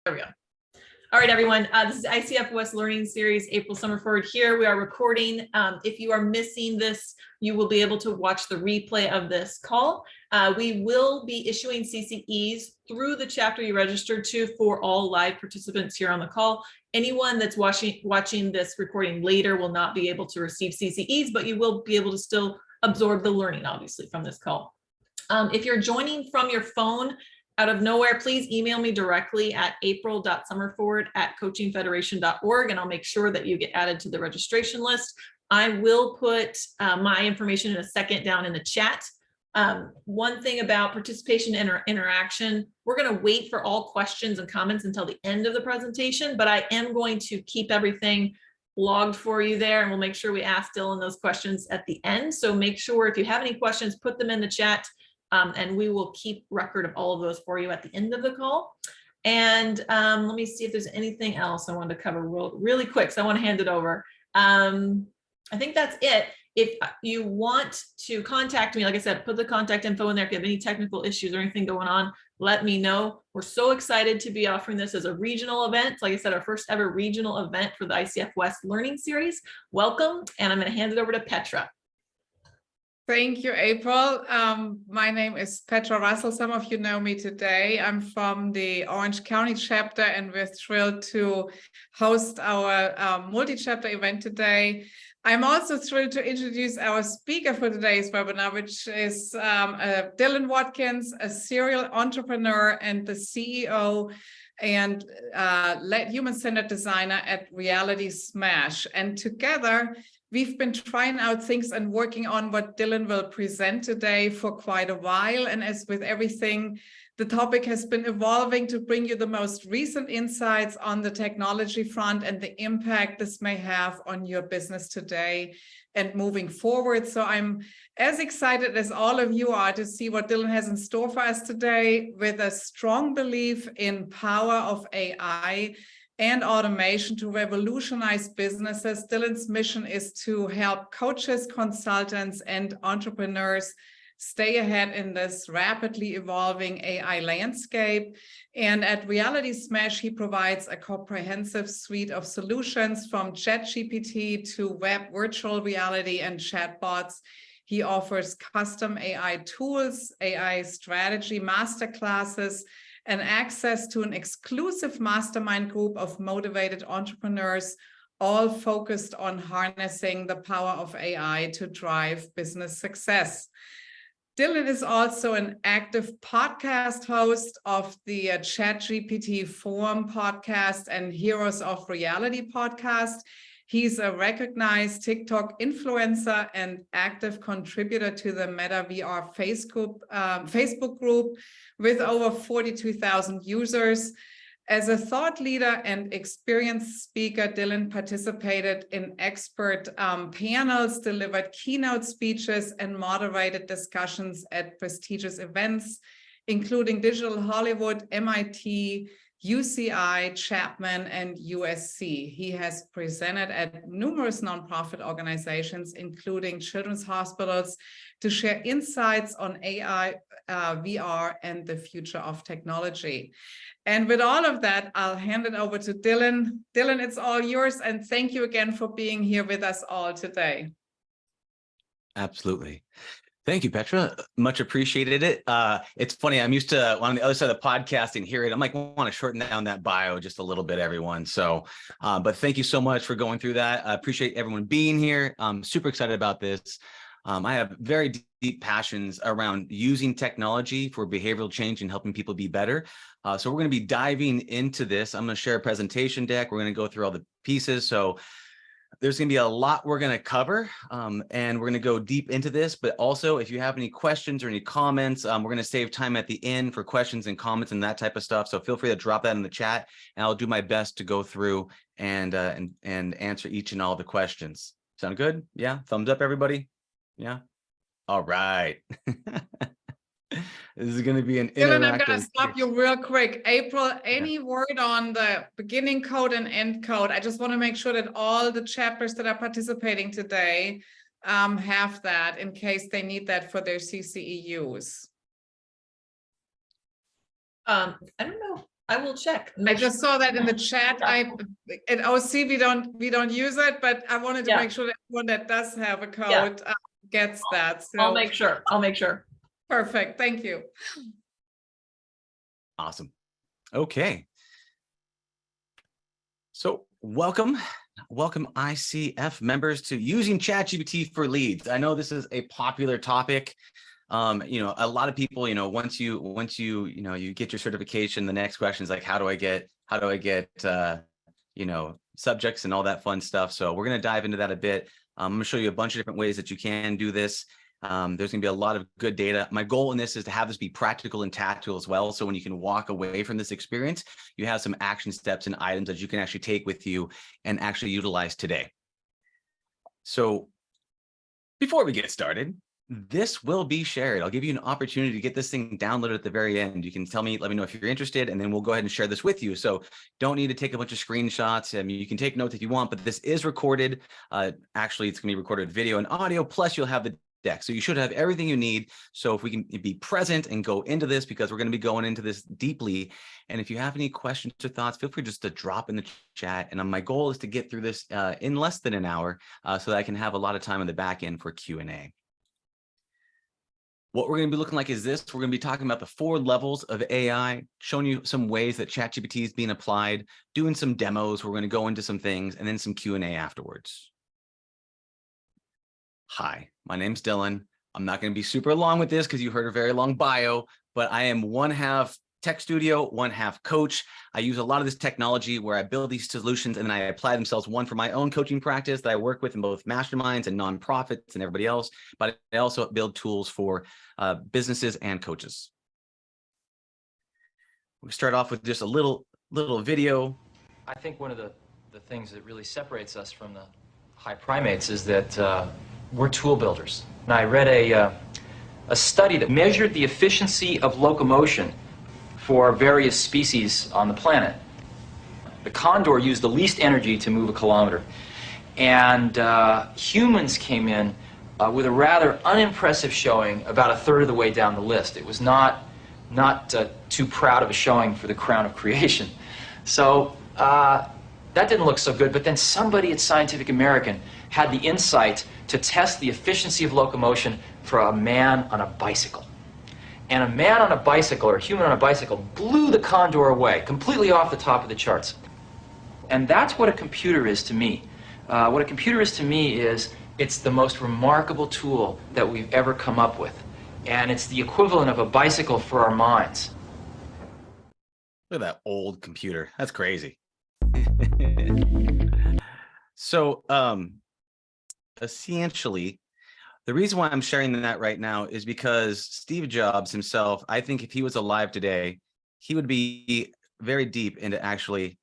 There we go. All right, everyone. This is ICF West Learning Series, April Summer Forward here. We are recording. If you are missing this, you will be able to watch the replay of this call. We will be issuing CCEs through the chapter you registered to for all live participants here on the call. Anyone that's watching this recording later will not be able to receive CCEs, but you will be able to still absorb the learning, obviously, from this call. If you're joining from your phone, out of nowhere, please email me directly at april.summerforward@coachingfederation.org, and I'll make sure that you get added to the registration list. I will put my information in a second down in the chat. One thing about participation and interaction, we're going to wait for all questions and comments until the end of the presentation, but I am going to keep everything logged for you there, and we'll make sure we ask Dylan those questions at the end. So make sure if you have any questions, put them in the chat. And we will keep record of all of those for you at the end of the call. And let me see if there's anything else I wanted to cover really quick. So I want to hand it over. I think that's it. If you want to contact me, like I said, put the contact info in there. If you have any technical issues or anything going on, let me know. We're so excited to be offering this as a regional event. Like I said, our first ever regional event for the ICF West Learning Series. Welcome. And I'm going to hand it over to Petra. Thank you, April. My name is Petra Russell. Some of you know me today. I'm from the Orange County chapter, and we're thrilled to host our multi-chapter event today. I'm also thrilled to introduce our speaker for today's webinar, which is Dylan Watkins, a serial entrepreneur and the CEO and human-centered designer at Reality Smash. And together, we've been trying out things and working on what Dylan will present today for quite a while. And as with everything, the topic has been evolving to bring you the most recent insights on the technology front and the impact this may have on your business today and moving forward. So I'm as excited as all of you are to see what Dylan has in store for us today, with a strong belief in power of AI and automation to revolutionize businesses. Dylan's mission is to help coaches, consultants, and entrepreneurs stay ahead in this rapidly evolving AI landscape. And at Reality Smash, he provides a comprehensive suite of solutions from ChatGPT to web virtual reality and chatbots. He offers custom AI tools, AI strategy masterclasses, and access to an exclusive mastermind group of motivated entrepreneurs, all focused on harnessing the power of AI to drive business success. Dylan is also an active podcast host of the ChatGPT Forum podcast and Heroes of Reality podcast. He's a recognized TikTok influencer and active contributor to the Meta VR Facebook group with over 42,000 users. As a thought leader and experienced speaker, Dylan participated in expert panels, delivered keynote speeches, and moderated discussions at prestigious events, including Digital Hollywood, MIT, UCI, Chapman, and USC. He has presented at numerous nonprofit organizations, including children's hospitals, to share insights on AI, VR, and the future of technology. And with all of that, I'll hand it over to Dylan. Dylan, it's all yours, and thank you again for being here with us all today. Absolutely. Thank you, Petra. Much appreciated it. It's funny, I'm used to on the other side of the podcasting hearing. I'm like, I want to shorten down that bio just a little bit, everyone. So, but thank you so much for going through that. I appreciate everyone being here. I'm super excited about this. I have very deep passions around using technology for behavioral change and helping people be better. So we're going to be diving into this. I'm going to share a presentation deck. We're going to go through all the pieces. So there's going to be a lot we're going to cover, and we're going to go deep into this. But also, if you have any questions or any comments, we're going to save time at the end for questions and comments and that type of stuff. So feel free to drop that in the chat, and I'll do my best to go through and answer each and all the questions. Sound good? Yeah. Thumbs up, everybody. Yeah. All right. This is going to be an interactive. Dylan, I'm going to stop you real quick. April, any word on the beginning code and end code? I just want to make sure that all the chapters that are participating today have that in case they need that for their CCE use. I don't know. I will check. I just saw that in the chat. At OC we don't use it, but I wanted to Yeah. make sure that everyone that does have a code Yeah. gets that. So I'll make sure. I'll make sure. perfect. Thank you. Awesome. Okay. So welcome ICF members to using ChatGPT for leads. I know this is a popular topic. A lot of people, once you get your certification, the next question is like, how do I get subjects and all that fun stuff. So we're going to dive into that a bit. I'm going to show you a bunch of different ways that you can do this. There's going to be a lot of good data. My goal in this is to have this be practical and tactical as well. So when you can walk away from this experience, you have some action steps and items that you can actually take with you and actually utilize today. So before we get started, this will be shared. I'll give you an opportunity to get this thing downloaded at the very end. You can let me know if you're interested, and then we'll go ahead and share this with you. So don't need to take a bunch of screenshots. I mean, you can take notes if you want, but this is recorded. Actually, it's going to be recorded video and audio, plus you'll have the deck. So you should have everything you need. So if we can be present and go into this, because we're going to be going into this deeply. And if you have any questions or thoughts, feel free just to drop in the chat. And my goal is to get through this in less than an hour so that I can have a lot of time on the back end for Q&A. What we're going to be looking like is this. We're going to be talking about the 4 levels of AI, showing you some ways that ChatGPT is being applied, doing some demos. We're going to go into some things and then some Q&A afterwards. Hi, my name's Dylan. I'm not going to be super long with this because you heard a very long bio, but I am 1/2 tech studio, 1/2 coach. I use a lot of this technology where I build these solutions and then I apply themselves, one for my own coaching practice that I work with in both masterminds and nonprofits and everybody else, but I also build tools for businesses and coaches. We'll start off with just a little video. I think one of the things that really separates us from the high primates is that we're tool builders. And I read a study that measured the efficiency of locomotion for various species on the planet. The condor used the least energy to move a kilometer, and humans came in with a rather unimpressive showing about 1/3 of the way down the list. It was not too proud of a showing for the crown of creation. So that didn't look so good, but then somebody at Scientific American had the insight to test the efficiency of locomotion for a man on a bicycle. And a man on a bicycle, or a human on a bicycle, blew the condor away, completely off the top of the charts. And that's what a computer is to me. What a computer is to me is, it's the most remarkable tool that we've ever come up with. And it's the equivalent of a bicycle for our minds. Look at that old computer. That's crazy. So, essentially, the reason why I'm sharing that right now is because Steve Jobs himself, I think if he was alive today, he would be very deep into actually,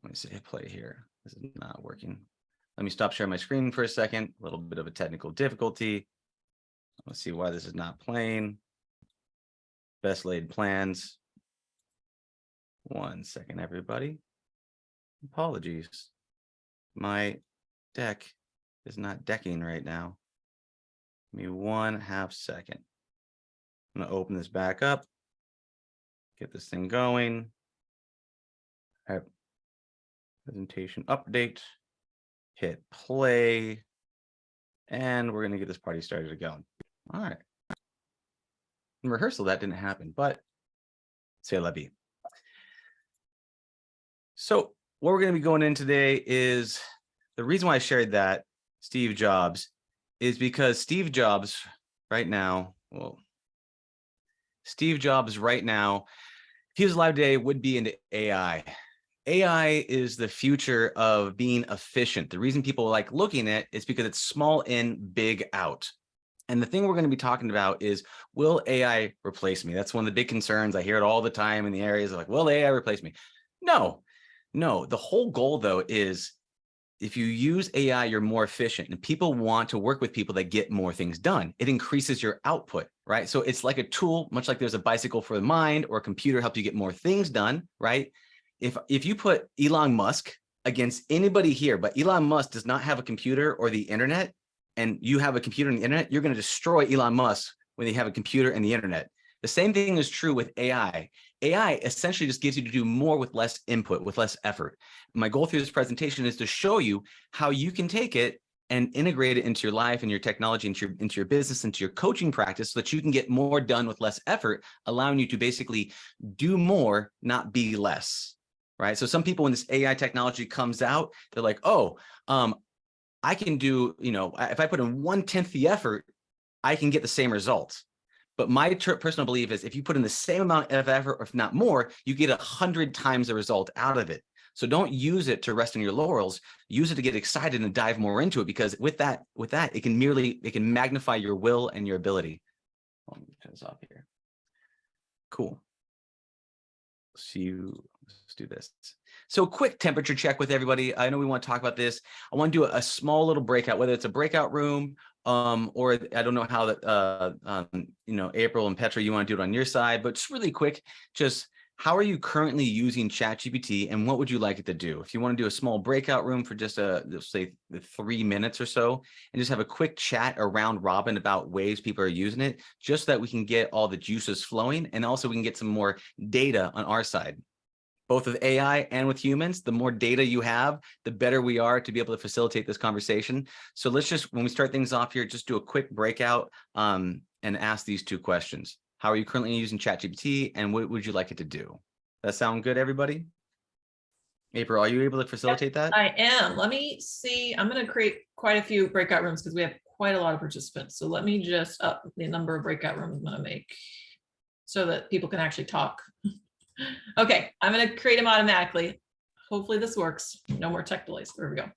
let me see, hit play here. This is not working. Let me stop sharing my screen for a second. A little bit of a technical difficulty. Let's see why this is not playing. Best laid plans. 1 second, everybody. Apologies. My deck is not decking right now. Give me 1/2 second. I'm going to open this back up. Get this thing going. All right. Presentation update. Hit play. And we're going to get this party started going. All right. In rehearsal, that didn't happen, but c'est la vie. So what we're going to be going in today is, the reason why I shared that, Steve Jobs, is because Steve Jobs right now, if he was alive today, would be into AI. AI is the future of being efficient. The reason people like looking at it is because it's small in, big out. And the thing we're going to be talking about is, will AI replace me? That's one of the big concerns. I hear it all the time in the areas of like, will AI replace me? No. The whole goal, though, is if you use AI, you're more efficient, and people want to work with people that get more things done. It increases your output, right? So it's like a tool, much like there's a bicycle for the mind, or a computer helps you get more things done, right? If you put Elon Musk against anybody here, but Elon Musk does not have a computer or the internet, and you have a computer and the internet, you're going to destroy Elon Musk when they have a computer and the internet. The same thing is true with AI. AI essentially just gives you to do more with less input, with less effort. My goal through this presentation is to show you how you can take it and integrate it into your life and your technology, into your business, into your coaching practice, so that you can get more done with less effort, allowing you to basically do more, not be less, right? So some people, when this AI technology comes out, they're like, oh, I can do, if I put in 1/10 the effort, I can get the same results. But my personal belief is if you put in the same amount of effort, or if not more, you get 100 times the result out of it. So don't use it to rest on your laurels. Use it to get excited and dive more into it, because with that, it can magnify your will and your ability. Let me turn this off here. Cool. Let's do this. So quick temperature check with everybody. I know we want to talk about this. I want to do a small little breakout, whether it's a breakout room, or I don't know how that, April and Petra, you want to do it on your side, but just really quick, just how are you currently using ChatGPT, and what would you like it to do? If you want to do a small breakout room for just let's say 3 minutes or so, and just have a quick chat around Robin about ways people are using it, just so that we can get all the juices flowing, and also we can get some more data on our side. Both with AI and with humans, the more data you have, the better we are to be able to facilitate this conversation. So let's just, when we start things off here, just do a quick breakout and ask these 2 questions. How are you currently using ChatGPT, and what would you like it to do? That sound good, everybody? April, are you able to facilitate that? I am. Let me see. I'm going to create quite a few breakout rooms because we have quite a lot of participants. So let me just up the number of breakout rooms I'm going to make so that people can actually talk. Okay, I'm going to create them automatically. Hopefully this works. No more tech delays. There we go.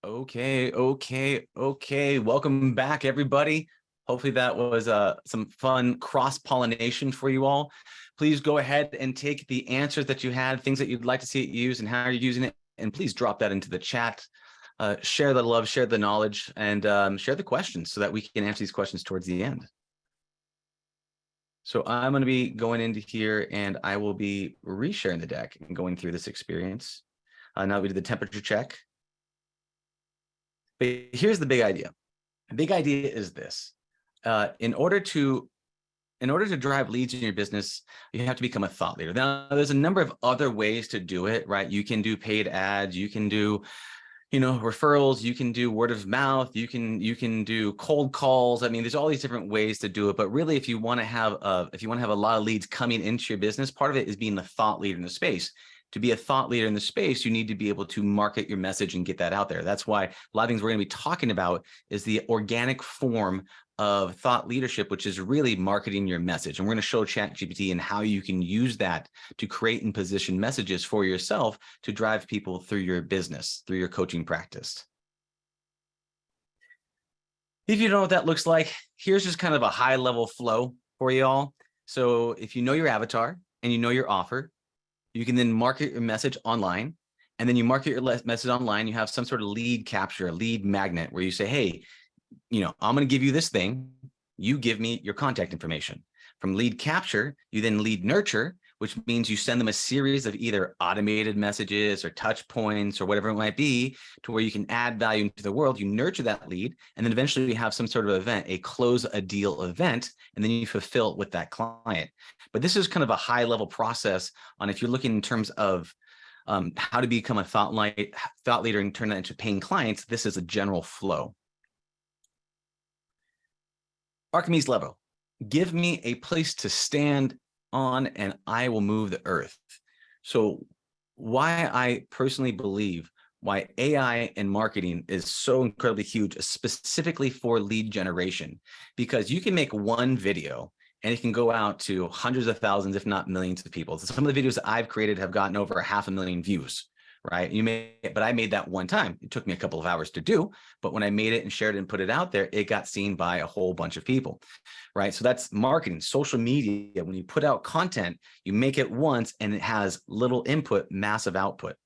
Okay. Welcome back, everybody. Hopefully that was some fun cross-pollination for you all. Please go ahead and take the answers that you had, things that you'd like to see it used and how you're using it, and please drop that into the chat. Share the love, share the knowledge, and share the questions so that we can answer these questions towards the end. So I'm going to be going into here and I will be resharing the deck and going through this experience. Now we did the temperature check. But here's the big idea. The big idea is this. In order to drive leads in your business, you have to become a thought leader. Now, there's a number of other ways to do it, right? You can do paid ads, you can do, referrals, you can do word of mouth, you can do cold calls. I mean, there's all these different ways to do it. But really, if you want to have a lot of leads coming into your business, part of it is being the thought leader in the space. To be a thought leader in the space, you need to be able to market your message and get that out there. That's why a lot of things we're going to be talking about is the organic form of thought leadership, which is really marketing your message. And we're going to show ChatGPT and how you can use that to create and position messages for yourself to drive people through your business, through your coaching practice. If you don't know what that looks like, here's just kind of a high level flow for you all. So if you know your avatar and you know your offer, you can then market your message online, and then you market your message online. You have some sort of lead capture, a lead magnet where you say, hey, I'm going to give you this thing. You give me your contact information. From lead capture, you then lead nurture, which means you send them a series of either automated messages or touch points or whatever it might be to where you can add value into the world. You nurture that lead, and then eventually you have some sort of event, a close a deal event, and then you fulfill it with that client. But this is kind of a high level process on if you're looking in terms of how to become a thought leader and turn that into paying clients. This is a general flow. Archimedes level. Give me a place to stand on and I will move the earth. So why I personally believe why AI and marketing is so incredibly huge, specifically for lead generation, because you can make one video and it can go out to hundreds of thousands, if not millions of people. So some of the videos that I've created have gotten over 500,000 views, right? But I made that one time. It took me a couple of hours to do, but when I made it and shared it and put it out there, it got seen by a whole bunch of people, right? So that's marketing, social media. When you put out content, you make it once and it has little input, massive output.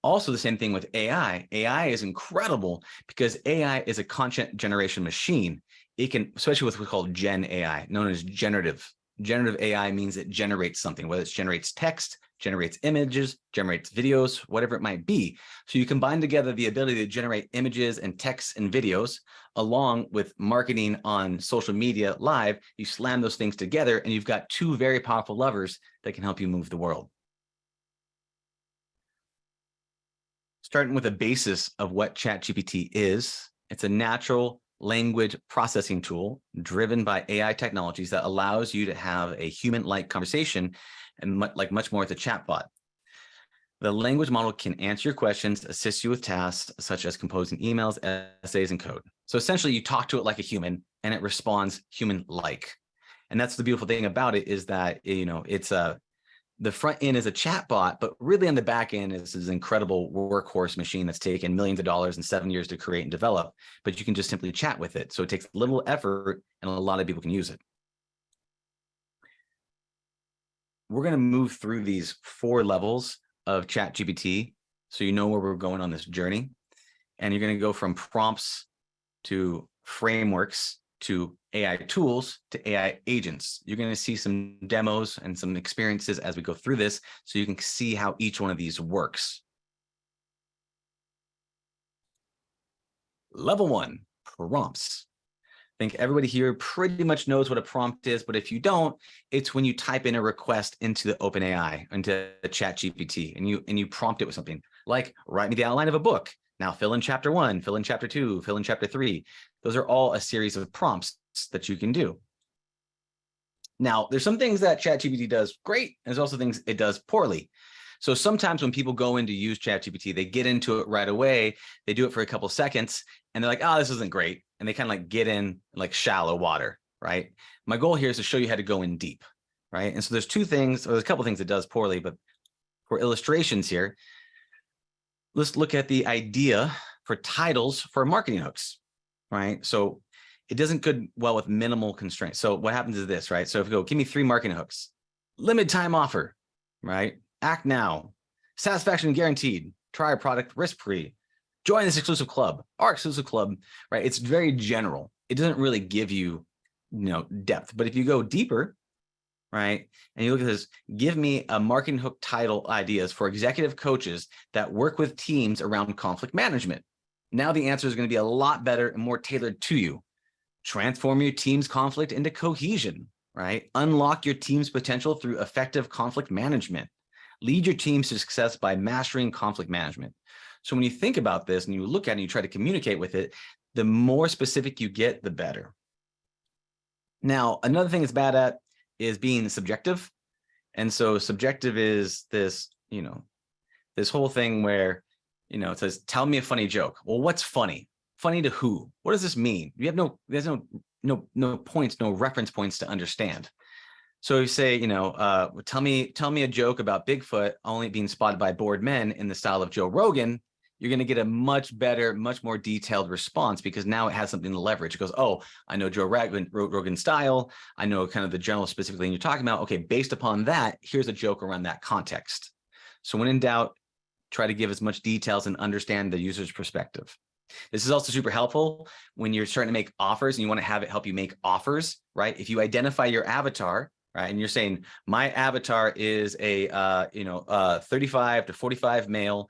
Also, the same thing with AI. AI is incredible because AI is a content generation machine. It can, especially with what's called Gen AI, known as generative. Generative AI means it generates something, whether it generates text, generates images, generates videos, whatever it might be. So you combine together the ability to generate images and texts and videos along with marketing on social media live. You slam those things together and you've got two very powerful levers that can help you move the world. Starting with a basis of what ChatGPT is, it's a natural language processing tool driven by AI technologies that allows you to have a human-like conversation and much more with a chatbot. The language model can answer your questions, assist you with tasks such as composing emails, essays, and code. So essentially, you talk to it like a human, and it responds human-like. And that's the beautiful thing about it is that it's the front end is a chatbot, but really on the back end is this incredible workhorse machine that's taken millions of dollars and 7 years to create and develop. But you can just simply chat with it, so it takes little effort, and a lot of people can use it. We're going to move through these 4 levels of ChatGPT so you know where we're going on this journey. And you're going to go from prompts to frameworks to AI tools to AI agents. You're going to see some demos and some experiences as we go through this so you can see how each one of these works. Level 1, prompts. I think everybody here pretty much knows what a prompt is, but if you don't, it's when you type in a request into the OpenAI, into ChatGPT, and you prompt it with something like, write me the outline of a book. Now fill in chapter 1, fill in chapter 2, fill in chapter 3. Those are all a series of prompts that you can do. Now, there's some things that ChatGPT does great, and there's also things it does poorly. So sometimes when people go in to use ChatGPT, they get into it right away. They do it for a couple seconds, and they're like, oh, this isn't great. And they kind of get in shallow water, right? My goal here is to show you how to go in deep, right? And so there's a couple things it does poorly, but for illustrations here, let's look at the idea for titles for marketing hooks, right? So it doesn't go well with minimal constraints. So what happens is this, right? So if you go, give me 3 marketing hooks, limited time offer, right? Act now, satisfaction guaranteed, try a product risk-free, join this exclusive club, our exclusive club, right? It's very general. It doesn't really give you, depth. But if you go deeper, right, and you look at this, give me a marketing hook title ideas for executive coaches that work with teams around conflict management. Now the answer is going to be a lot better and more tailored to you. Transform your team's conflict into cohesion, right? Unlock your team's potential through effective conflict management. Lead your team to success by mastering conflict management. So when you think about this and you look at it and you try to communicate with it, the more specific you get, the better. Now, another thing it's bad at is being subjective. And so subjective is this, this whole thing where, it says, tell me a funny joke. Well, what's funny? Funny to who? What does this mean? You have there's no points, no reference points to understand. So you say, tell me a joke about Bigfoot only being spotted by bored men in the style of Joe Rogan. You're going to get a much better, much more detailed response because now it has something to leverage. It goes, oh, I know Joe Rogan's style. I know kind of the general specific thing you're talking about. Okay, based upon that, here's a joke around that context. So when in doubt, try to give as much details and understand the user's perspective. This is also super helpful when you're starting to make offers and you want to have it help you make offers, right? If you identify your avatar, right, and you're saying my avatar is a 35 to 45 male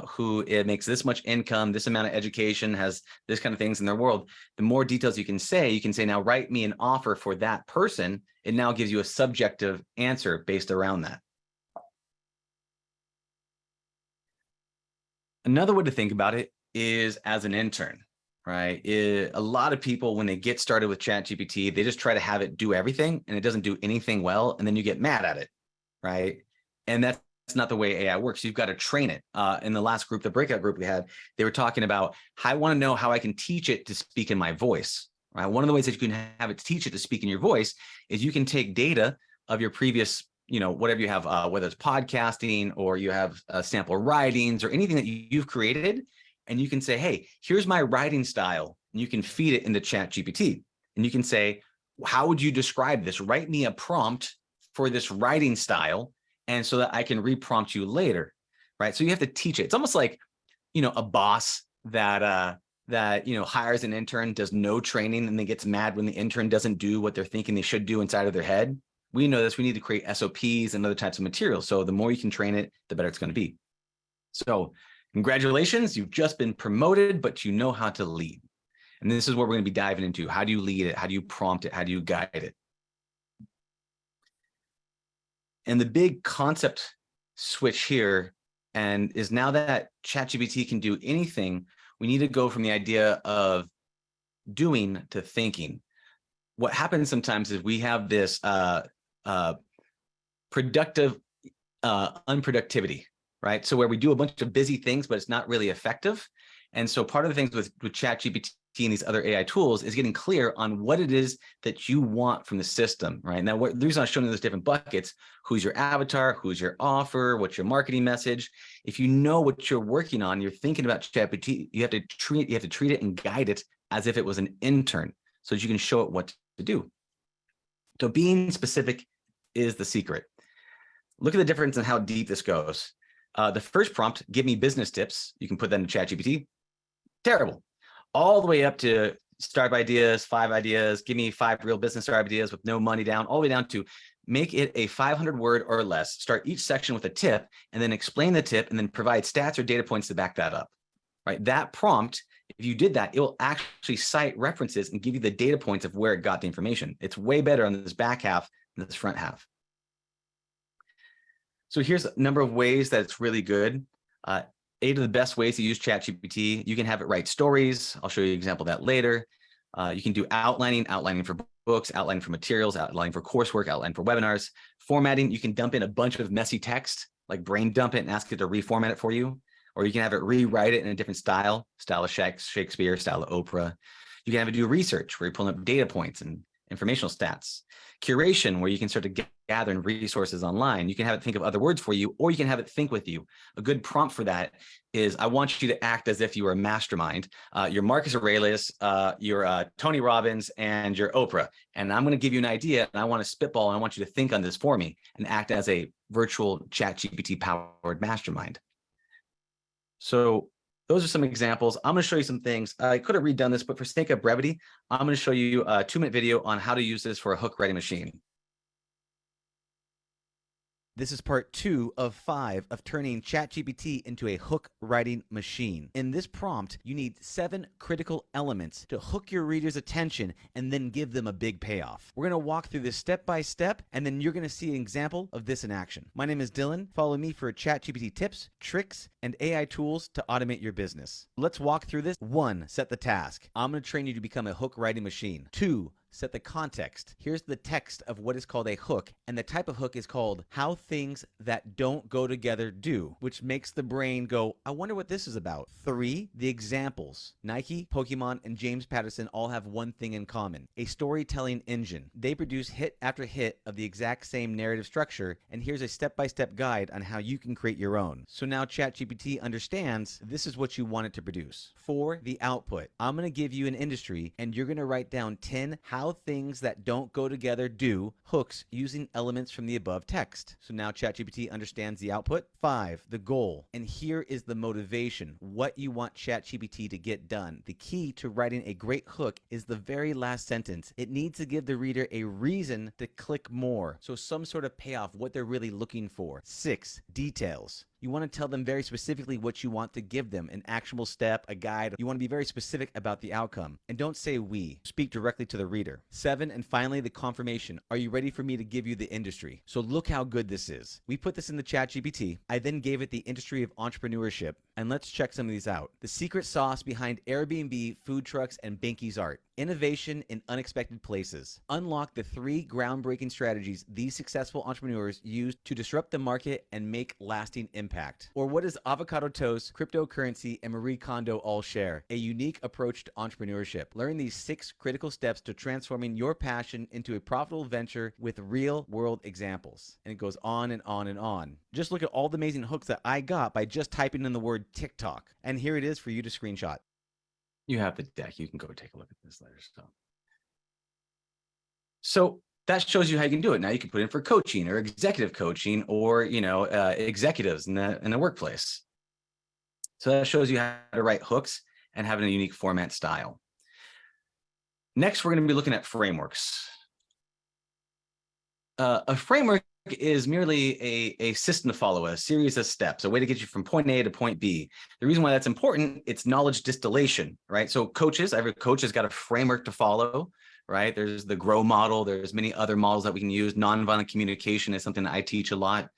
who makes this much income, this amount of education, has this kind of things in their world. The more details you can say now write me an offer for that person. It now gives you a subjective answer based around that. Another way to think about it is as an intern, right? A lot of people, when they get started with ChatGPT, they just try to have it do everything and it doesn't do anything well. And then you get mad at it, right? And that's not the way AI works. You've got to train it. In the last group, the breakout group we had, they were talking about, I want to know how I can teach it to speak in my voice, right? One of the ways that you can have it teach it to speak in your voice is you can take data of your previous, whatever you have, whether it's podcasting or you have sample writings or anything that you've created. And you can say, hey, here's my writing style. And you can feed it into ChatGPT. And you can say, how would you describe this? Write me a prompt for this writing style. And so that I can reprompt you later, right? So you have to teach it. It's almost like, a boss that hires an intern, does no training, and then gets mad when the intern doesn't do what they're thinking they should do inside of their head. We know this. We need to create SOPs and other types of materials. So the more you can train it, the better it's going to be. So congratulations, you've just been promoted, but you know how to lead. And this is what we're going to be diving into. How do you lead it? How do you prompt it? How do you guide it? And the big concept switch here is now that ChatGPT can do anything, we need to go from the idea of doing to thinking. What happens sometimes is we have this productive unproductivity, right? So where we do a bunch of busy things, but it's not really effective. And so part of the things with ChatGPT and these other AI tools is getting clear on what it is that you want from the system, right? Now, the reason I'm showing you those different buckets, who's your avatar, who's your offer, what's your marketing message? If you know what you're working on, you're thinking about ChatGPT, you have to treat it and guide it as if it was an intern so that you can show it what to do. So being specific is the secret. Look at the difference in how deep this goes. The first prompt, give me business tips. You can put that in ChatGPT. Terrible. All the way up to startup ideas, 5 ideas, give me 5 real business startup ideas with no money down, all the way down to make it a 500-word or less. Start each section with a tip and then explain the tip and then provide stats or data points to back that up, right? That prompt, if you did that, it will actually cite references and give you the data points of where it got the information. It's way better on this back half than this front half. So here's a number of ways that it's really good. 8 of the best ways to use ChatGPT. You can have it write stories. I'll show you an example of that later. You can do outlining for books, outlining for materials, outlining for coursework, outlining for webinars. Formatting, you can dump in a bunch of messy text, like brain dump it and ask it to reformat it for you. Or you can have it rewrite it in a different style of Shakespeare, style of Oprah. You can have it do research where you're pulling up data points and informational stats. Curation, where you can start to gather resources online. You can have it think of other words for you, or you can have it think with you. A good prompt for that is, I want you to act as if you were a mastermind. You're Marcus Aurelius, you're Tony Robbins, and you're Oprah. And I'm going to give you an idea, and I want to spitball, and I want you to think on this for me and act as a virtual ChatGPT powered mastermind. So those are some examples. I'm going to show you some things. I could have redone this, but for sake of brevity, I'm going to show you a 2-minute video on how to use this for a hook writing machine. This is part 2 of 5 of turning ChatGPT into a hook writing machine. In this prompt, you need 7 critical elements to hook your reader's attention and then give them a big payoff. We're going to walk through this step by step, and then you're going to see an example of this in action. My name is Dylan. Follow me for ChatGPT tips, tricks, and AI tools to automate your business. Let's walk through this. 1, set the task. I'm going to train you to become a hook writing machine. 2, set the context. Here's the text of what is called a hook, and the type of hook is called how things that don't go together do, which makes the brain go, I wonder what this is about. 3, the examples. Nike, Pokemon, and James Patterson all have one thing in common, a storytelling engine. They produce hit after hit of the exact same narrative structure, and here's a step-by-step guide on how you can create your own. So now ChatGPT understands this is what you want it to produce. 4, the output. I'm going to give you an industry, and you're going to write down 10 how things that don't go together do hooks using elements from the above text. So now ChatGPT understands the output. 5, the goal. And here is the motivation, what you want ChatGPT to get done. The key to writing a great hook is the very last sentence. It needs to give the reader a reason to click more. So some sort of payoff, what they're really looking for. 6, details. You want to tell them very specifically what you want to give them, an actionable step, a guide. You want to be very specific about the outcome. And don't say we. Speak directly to the reader. 7, and finally, the confirmation. Are you ready for me to give you the industry? So look how good this is. We put this in the ChatGPT. I then gave it the industry of entrepreneurship. And let's check some of these out. The secret sauce behind Airbnb, food trucks, and Binky's art. Innovation in unexpected places. Unlock the 3 groundbreaking strategies these successful entrepreneurs use to disrupt the market and make lasting impact. Or what does avocado toast, cryptocurrency, and Marie Kondo all share? A unique approach to entrepreneurship. Learn these 6 critical steps to transforming your passion into a profitable venture with real world examples. And it goes on and on and on. Just look at all the amazing hooks that I got by just typing in the word TikTok. And here it is for you to screenshot. You have the deck. You can go take a look at this later. So that shows you how you can do it. Now you can put in for coaching or executive coaching, or executives in the workplace. So that shows you how to write hooks and having a unique format style. Next, we're going to be looking at frameworks. A framework is merely a system to follow, a series of steps, a way to get you from point A to point B. The reason why that's important, it's knowledge distillation, right? So coaches, every coach has got a framework to follow, right? There's the GROW model. There's many other models that we can use. Nonviolent communication is something that I teach a lot.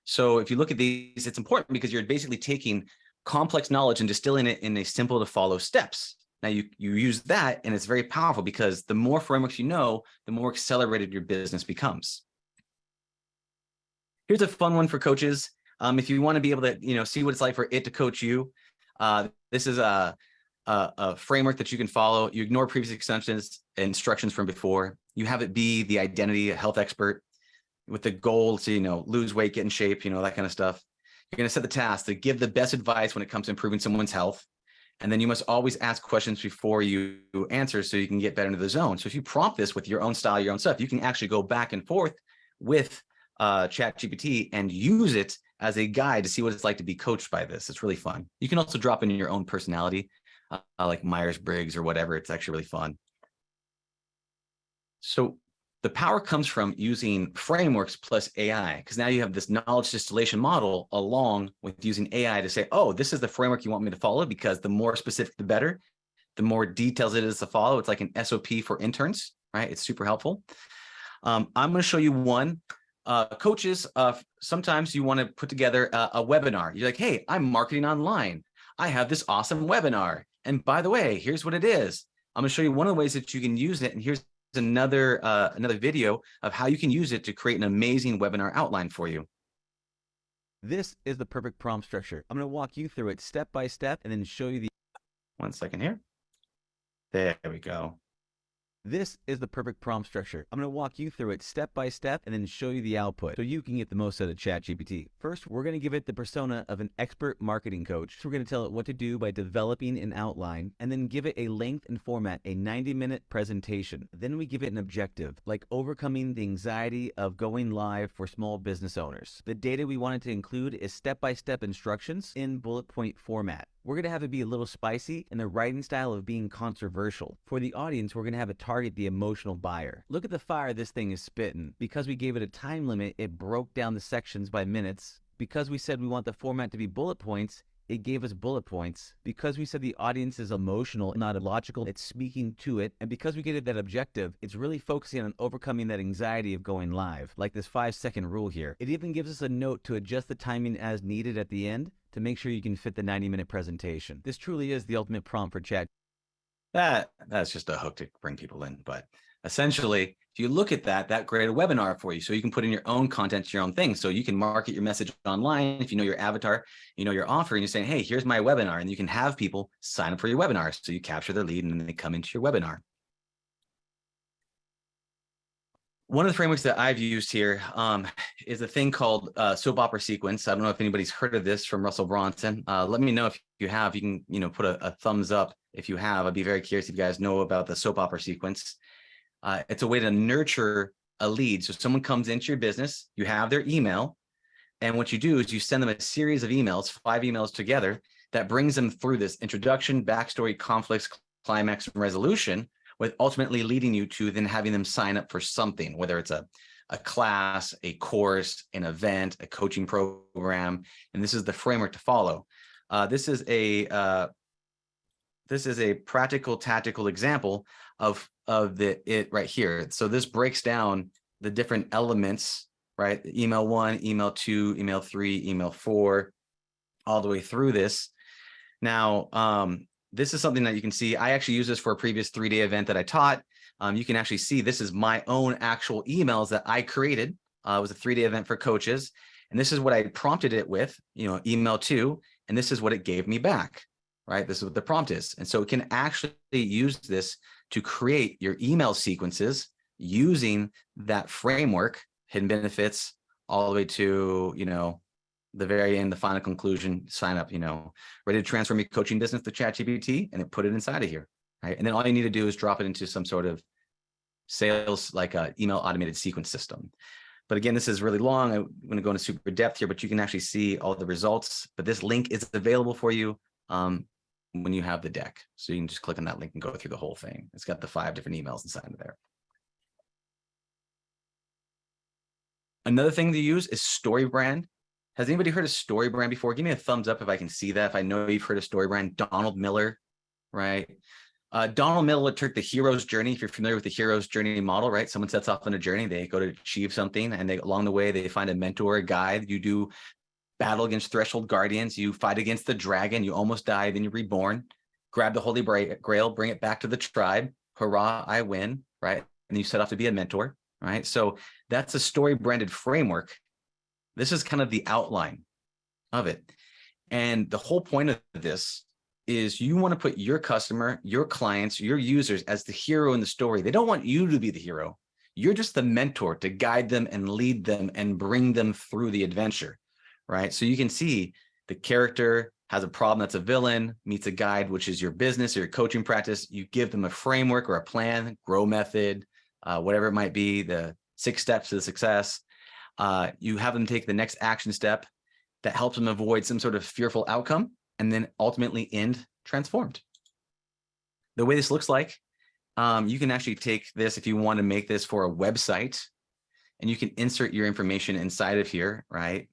So if you look at these, it's important because you're basically taking complex knowledge and distilling it in a simple to follow steps. Now you use that, and it's very powerful because the more frameworks you know, the more accelerated your business becomes. Here's a fun one for coaches. If you want to be able to, see what it's like for it to coach you, this is a framework that you can follow. You ignore previous instructions from before. You have it be the identity, a health expert, with the goal to, lose weight, get in shape, that kind of stuff. You're going to set the task to give the best advice when it comes to improving someone's health. And then you must always ask questions before you answer so you can get better into the zone. So if you prompt this with your own style, your own stuff, you can actually go back and forth with ChatGPT and use it as a guide to see what it's like to be coached by this. It's really fun. You can also drop in your own personality, like Myers-Briggs or whatever. It's actually really fun. So the power comes from using frameworks plus AI, because now you have this knowledge distillation model along with using AI to say, oh, this is the framework you want me to follow, because the more specific, the better. The more details it is to follow. It's like an SOP for interns, right? It's super helpful. I'm going to show you one. Coaches, sometimes you want to put together a webinar. You're like, hey, I'm marketing online. I have this awesome webinar. And by the way, here's what it is. I'm going to show you one of the ways that you can use it. And here's another video of how you can use it to create an amazing webinar outline for you. This is the perfect prompt structure. I'm going to walk you through it step by step and then show you the... One second here. There we go. This is the perfect prompt structure. I'm going to walk you through it step by step and then show you the output so you can get the most out of ChatGPT. First, we're going to give it the persona of an expert marketing coach. So we're going to tell it what to do by developing an outline and then give it a length and format, a 90-minute presentation. Then we give it an objective, like overcoming the anxiety of going live for small business owners. The data we want it to include is step-by-step instructions in bullet point format. We're going to have it be a little spicy in the writing style of being controversial. For the audience, we're going to have it target the emotional buyer. Look at the fire this thing is spitting. Because we gave it a time limit, it broke down the sections by minutes. Because we said we want the format to be bullet points, it gave us bullet points. Because we said the audience is emotional, not illogical, it's speaking to it. And because we gave it that objective, it's really focusing on overcoming that anxiety of going live, like this 5-second rule here. It even gives us a note to adjust the timing as needed at the end to make sure you can fit the 90-minute presentation. This truly is the ultimate prompt for chat. That's just a hook to bring people in. But essentially, if you look at that, that created a webinar for you. So you can put in your own content, your own thing. So you can market your message online. If you know your avatar, you know your offer, and you're saying, hey, here's my webinar. And you can have people sign up for your webinar. So you capture their lead and then they come into your webinar. One of the frameworks that I've used here is a thing called soap opera sequence. I don't know if anybody's heard of this from Russell Brunson. Let me know if you have. You can, put a thumbs up if you have. I'd be very curious if you guys know about the soap opera sequence. It's a way to nurture a lead. So someone comes into your business, you have their email, and what you do is you send them a series of emails, 5 emails together, that brings them through this introduction, backstory, conflicts, climax, and resolution, with ultimately leading you to then having them sign up for something, whether it's a class, a course, an event, a coaching program. And this is the framework to follow. This is a practical, tactical example of it right here. So this breaks down the different elements, right? Email 1, email 2, email 3, email 4, all the way through this. Now, this is something that you can see. I actually used this for a previous 3-day event that I taught. You can actually see this is my own actual emails that I created. It was a 3-day event for coaches. And this is what I prompted it with, email 2, and this is what it gave me back, right? This is what the prompt is. And so it can actually use this to create your email sequences using that framework, hidden benefits, all the way to, the very end, the final conclusion, sign up, ready to transform your coaching business to ChatGPT, and then put it inside of here, right? And then all you need to do is drop it into some sort of sales, like a email automated sequence system. But again, this is really long. I'm going to go into super depth here, but you can actually see all the results. But this link is available for you when you have the deck. So you can just click on that link and go through the whole thing. It's got the 5 different emails inside of there. Another thing to use is StoryBrand. Has anybody heard of StoryBrand before? Give me a thumbs up if I can see that. If I know you've heard of StoryBrand. Donald Miller, right? Donald Miller took the hero's journey. If you're familiar with the hero's journey model, right? Someone sets off on a journey. They go to achieve something, and along the way, they find a mentor, a guide. You do battle against threshold guardians. You fight against the dragon. You almost die. Then you're reborn. Grab the Holy Grail. Bring it back to the tribe. Hurrah, I win, right? And you set off to be a mentor, right? So that's a story-branded framework. This is kind of the outline of it. And the whole point of this is you want to put your customer, your clients, your users as the hero in the story. They don't want you to be the hero. You're just the mentor to guide them and lead them and bring them through the adventure, right? So you can see the character has a problem that's a villain, meets a guide, which is your business or your coaching practice. You give them a framework or a plan, grow method, whatever it might be, the 6 steps to the success. You have them take the next action step that helps them avoid some sort of fearful outcome and then ultimately end transformed. The way this looks like, you can actually take this if you want to make this for a website, and you can insert your information inside of here, right?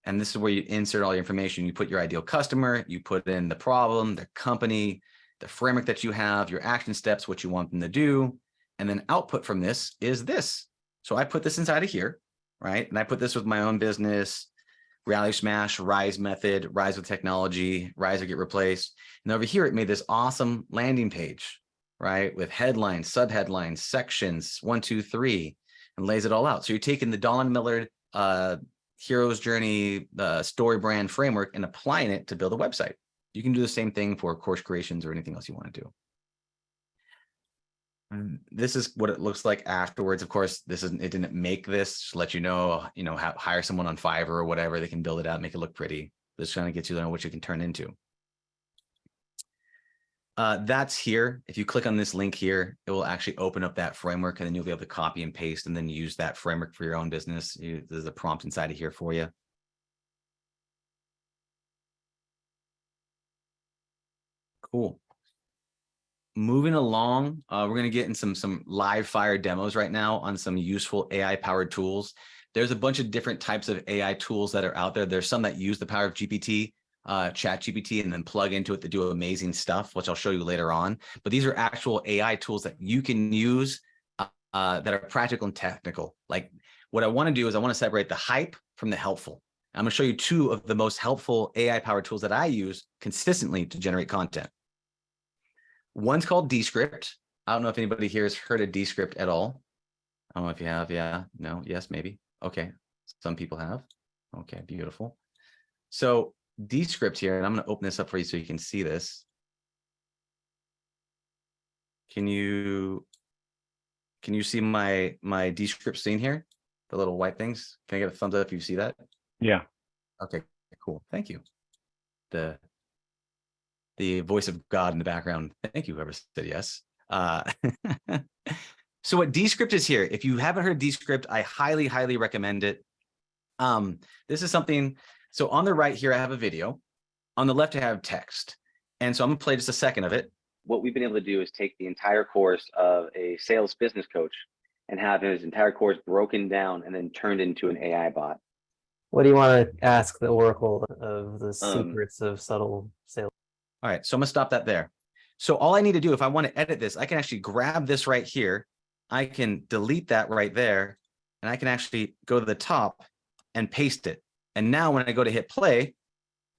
And this is where you insert all your information. You put your ideal customer, you put in the problem, the company, the framework that you have, your action steps, what you want them to do, and then output from this is this. So I put this inside of here. Right. And I put this with my own business, Reality Smash, Rise Method, Rise with Technology, Rise or Get Replaced. And over here, it made this awesome landing page, right? With headlines, subheadlines, sections, 1, 2, 3, and lays it all out. So you're taking the Donald Miller Hero's Journey StoryBrand framework and applying it to build a website. You can do the same thing for course creations or anything else you want to do. This is what it looks like afterwards. Of course, it didn't make this, just let you know, hire someone on Fiverr or whatever. They can build it out, make it look pretty. This kind of gets you to know what you can turn into. That's here. If you click on this link here, it will actually open up that framework, and then you'll be able to copy and paste and then use that framework for your own business. There's a prompt inside of here for you. Cool. Moving along, we're going to get in some live fire demos right now on some useful AI powered tools. There's a bunch of different types of AI tools that are out there. There's some that use the power of GPT, ChatGPT, and then plug into it to do amazing stuff, which I'll show you later on. But these are actual AI tools that you can use that are practical and technical. Like, what I want to do is I want to separate the hype from the helpful. I'm going to show you two of the most helpful AI powered tools that I use consistently to generate content. One's called Descript. I don't know if anybody here has heard of Descript at all. I don't know if you have. Yeah, no, yes, maybe. Okay, some people have. Okay, beautiful. So Descript here, and I'm going to open this up for you so you can see this. Can you see my Descript scene here? The little white things. Can I get a thumbs up if you see that? Yeah. Okay, cool. Thank you. The voice of God in the background. Thank you, whoever said yes. So what Descript is here, if you haven't heard of Descript, I highly, highly recommend it. This is something, so on the right here, I have a video. On the left, I have text. And so I'm gonna play just a second of it. What we've been able to do is take the entire course of a sales business coach and have his entire course broken down and then turned into an AI bot. What do you want to ask the Oracle of the secrets of subtle sales? All right, so I'm gonna stop that there. So all I need to do, if I want to edit this, I can actually grab this right here. I can delete that right there, and I can actually go to the top and paste it. And now when I go to hit play.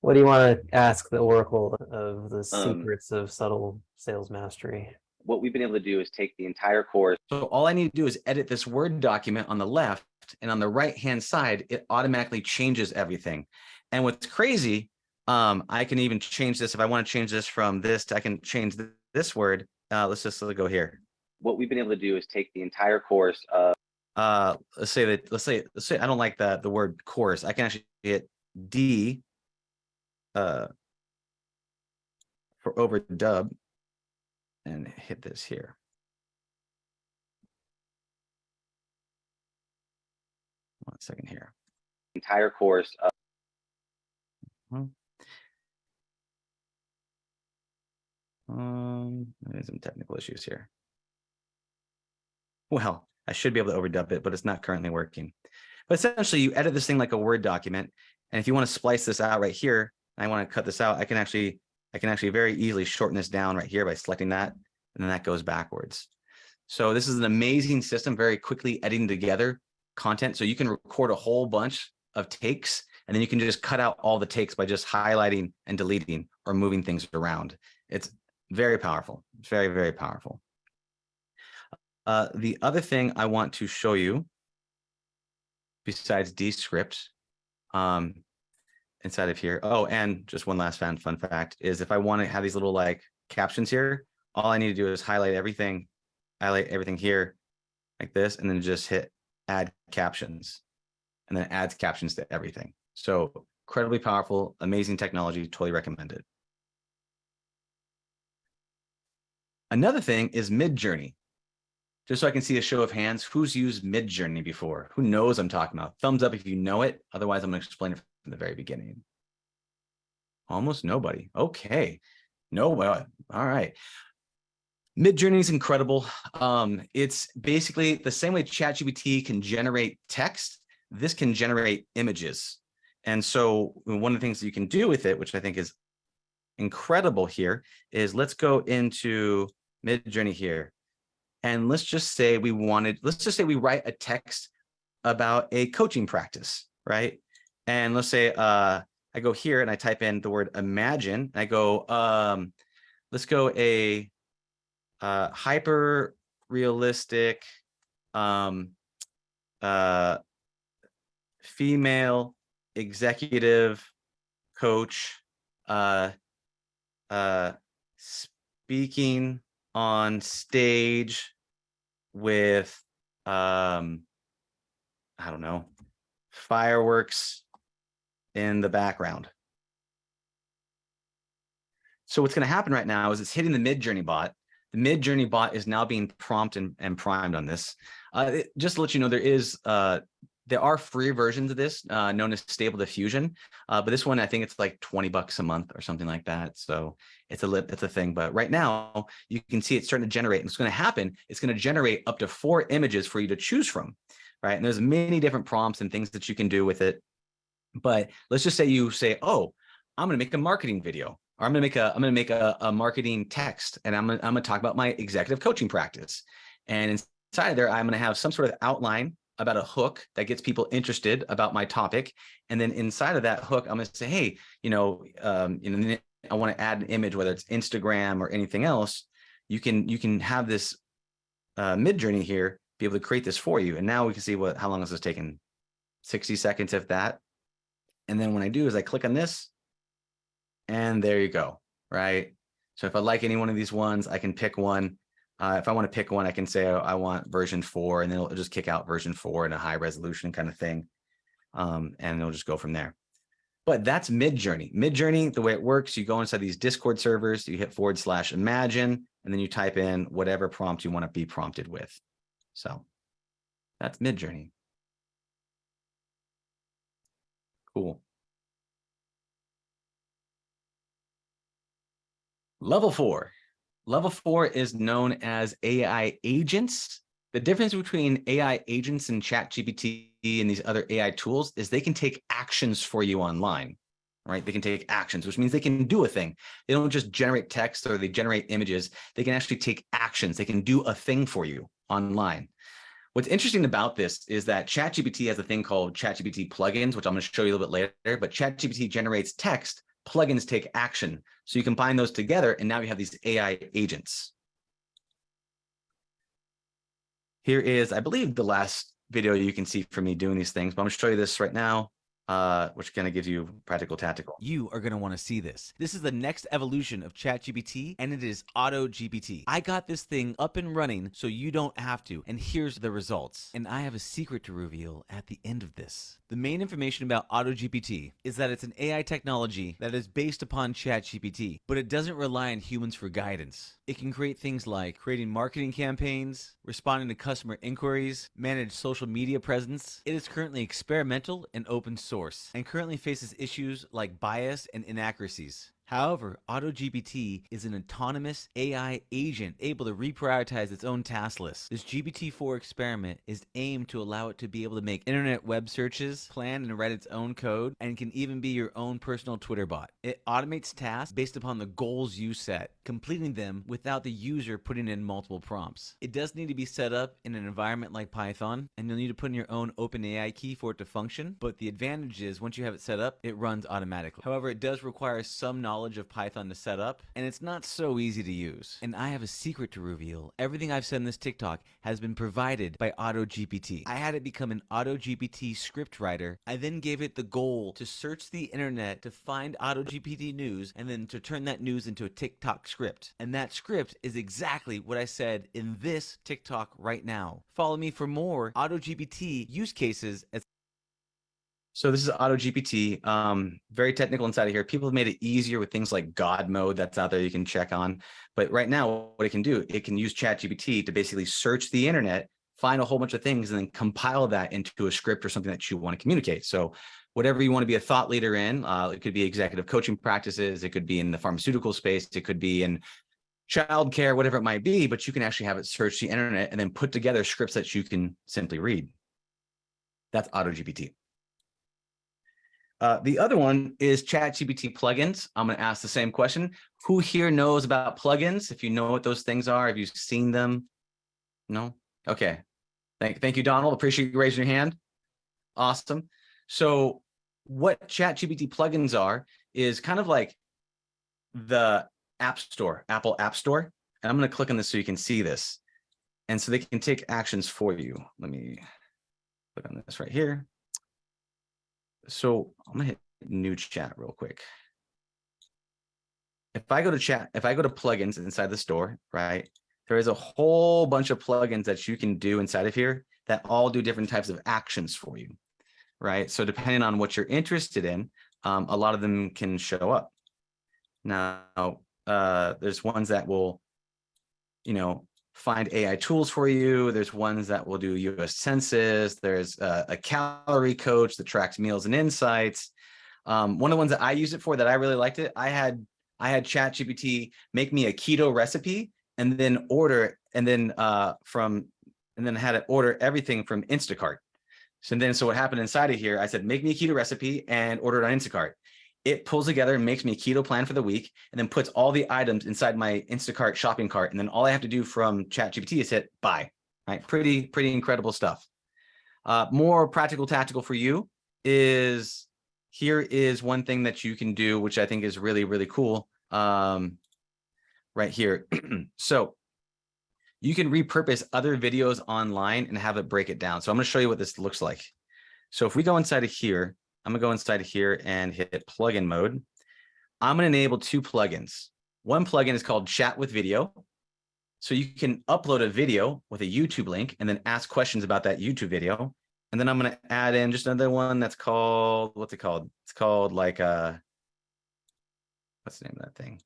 What do you want to ask the Oracle of the secrets of subtle sales mastery? What we've been able to do is take the entire course. So all I need to do is edit this Word document on the left, and on the right-hand side, it automatically changes everything. And what's crazy, I can even change this. If I want to change this from this to, I can change this word. Let's just go here. What we've been able to do is take the entire course of, let's say I don't like the word course. I can actually hit D for overdub and hit this here. One second here. Entire course of. There's some technical issues here. Well, I should be able to overdub it, but it's not currently working. But essentially, you edit this thing like a Word document, and if you want to splice this out right here, and I want to cut this out, I can actually very easily shorten this down right here by selecting that, and then that goes backwards. So this is an amazing system, very quickly editing together content. So you can record a whole bunch of takes, and then you can just cut out all the takes by just highlighting and deleting or moving things around. It's very powerful. It's very, very powerful. The other thing I want to show you, besides Descript, inside of here. Oh, and just one last fun fact is, if I want to have these little like captions here, all I need to do is highlight everything here like this, and then just hit add captions, and then it adds captions to everything. So incredibly powerful, amazing technology, totally recommend it. Another thing is Midjourney. Just so I can see a show of hands, who's used Midjourney before? Who knows what I'm talking about? Thumbs up if you know it. Otherwise, I'm going to explain it from the very beginning. Almost nobody. Okay. No, well, all right. Midjourney is incredible. It's basically the same way ChatGPT can generate text. This can generate images. And so one of the things that you can do with it, which I think is incredible here, is let's go into Midjourney here. And let's just say we write a text about a coaching practice, right? And let's say I go here and I type in the word imagine. I go, let's go a hyper realistic female executive coach speaking on stage with, I don't know, fireworks in the background. So what's going to happen right now is it's hitting the Midjourney bot. The Midjourney bot is now being prompted and primed on this. Just to let you know, there are free versions of this known as Stable Diffusion, but this one I think it's like $20 a month or something like that. So it's a thing. But right now you can see it's starting to generate. And what's going to happen? It's going to generate up to 4 images for you to choose from, right? And there's many different prompts and things that you can do with it. But let's just say you say, "Oh, I'm going to make a marketing video." Or I'm going to make a marketing text, and I'm going to talk about my executive coaching practice. And inside of there, I'm going to have some sort of outline about a hook that gets people interested about my topic. And then inside of that hook, I'm going to say, hey, I want to add an image, whether it's Instagram or anything else. You can have this Midjourney here be able to create this for you. And now we can see how long this is taking. 60 seconds, if that. And then when I do is I click on this. And there you go, right? So if I like any one of these ones, I can pick one. If I want to pick one, I can say I want version 4, and then it'll just kick out version 4 in a high resolution kind of thing. And it'll just go from there. But that's Midjourney. Midjourney, the way it works, you go inside these Discord servers, you hit /imagine, and then you type in whatever prompt you want to be prompted with. So that's Midjourney. Cool. Level 4. Level 4 is known as AI agents. The difference between AI agents and ChatGPT and these other AI tools is they can take actions for you online, right? They can take actions, which means they can do a thing. They don't just generate text or they generate images. They can actually take actions. They can do a thing for you online. What's interesting about this is that ChatGPT has a thing called ChatGPT plugins, which I'm going to show you a little bit later, but ChatGPT generates text. Plugins take action. So you combine those together, and now you have these AI agents. Here is, I believe, the last video you can see from me doing these things, but I'm going to show you this right now, which kind of gives you practical tactical. You are going to want to see this. This is the next evolution of ChatGPT, and it is AutoGPT. I got this thing up and running so you don't have to, and here's the results. And I have a secret to reveal at the end of this. The main information about AutoGPT is that it's an AI technology that is based upon ChatGPT, but it doesn't rely on humans for guidance. It can create things like creating marketing campaigns, responding to customer inquiries, manage social media presence. It is currently experimental and open source, and currently faces issues like bias and inaccuracies. However, AutoGPT is an autonomous AI agent able to reprioritize its own task list. This GPT-4 experiment is aimed to allow it to be able to make internet web searches, plan and write its own code, and can even be your own personal Twitter bot. It automates tasks based upon the goals you set, completing them without the user putting in multiple prompts. It does need to be set up in an environment like Python, and you'll need to put in your own OpenAI key for it to function, but the advantage is once you have it set up, it runs automatically. However, it does require some knowledge of Python to set up, and it's not so easy to use. And I have a secret to reveal. Everything I've said in this TikTok has been provided by AutoGPT. I had it become an AutoGPT script writer. I then gave it the goal to search the internet to find AutoGPT news and then to turn that news into a TikTok script. And that script is exactly what I said in this TikTok right now. Follow me for more AutoGPT use cases as So this is AutoGPT, very technical inside of here. People have made it easier with things like God mode that's out there you can check on. But right now, what it can do, it can use ChatGPT to basically search the internet, find a whole bunch of things, and then compile that into a script or something that you want to communicate. So whatever you want to be a thought leader in, it could be executive coaching practices, it could be in the pharmaceutical space, it could be in childcare, whatever it might be, but you can actually have it search the internet and then put together scripts that you can simply read. That's AutoGPT. The other one is ChatGPT plugins. I'm going to ask the same question. Who here knows about plugins? If you know what those things are, have you seen them? No? Okay. Thank you, Donald. Appreciate you raising your hand. Awesome. So what ChatGPT plugins are is kind of like the App Store, Apple App Store. And I'm going to click on this so you can see this. And so they can take actions for you. Let me click on this right here. So I'm gonna hit new chat real quick. If I go to chat, if I go to plugins inside the store, right, there is a whole bunch of plugins that you can do inside of here that all do different types of actions for you, right? So depending on what you're interested in, a lot of them can show up. Now, there's ones that will, find AI tools for you. There's ones that will do US Census. There's a calorie coach that tracks meals and insights. One of the ones that I used it for that I really liked it, I had ChatGPT make me a keto recipe and then had it order everything from Instacart. So what happened inside of here, I said, make me a keto recipe and order it on Instacart. It pulls together and makes me a keto plan for the week and then puts all the items inside my Instacart shopping cart. And then all I have to do from ChatGPT is hit buy, right? Pretty incredible stuff. More practical tactical for you is, here is one thing that you can do, which I think is really, really cool. Right here. So you can repurpose other videos online and have it break it down. So I'm going to show you what this looks like. So if we go inside of here, I'm gonna go inside of here and hit plugin mode. I'm gonna enable 2 plugins. One plugin is called Chat with Video. So you can upload a video with a YouTube link and then ask questions about that YouTube video. And then I'm gonna add in just another one that's called, what's it called? It's called like, what's the name of that thing?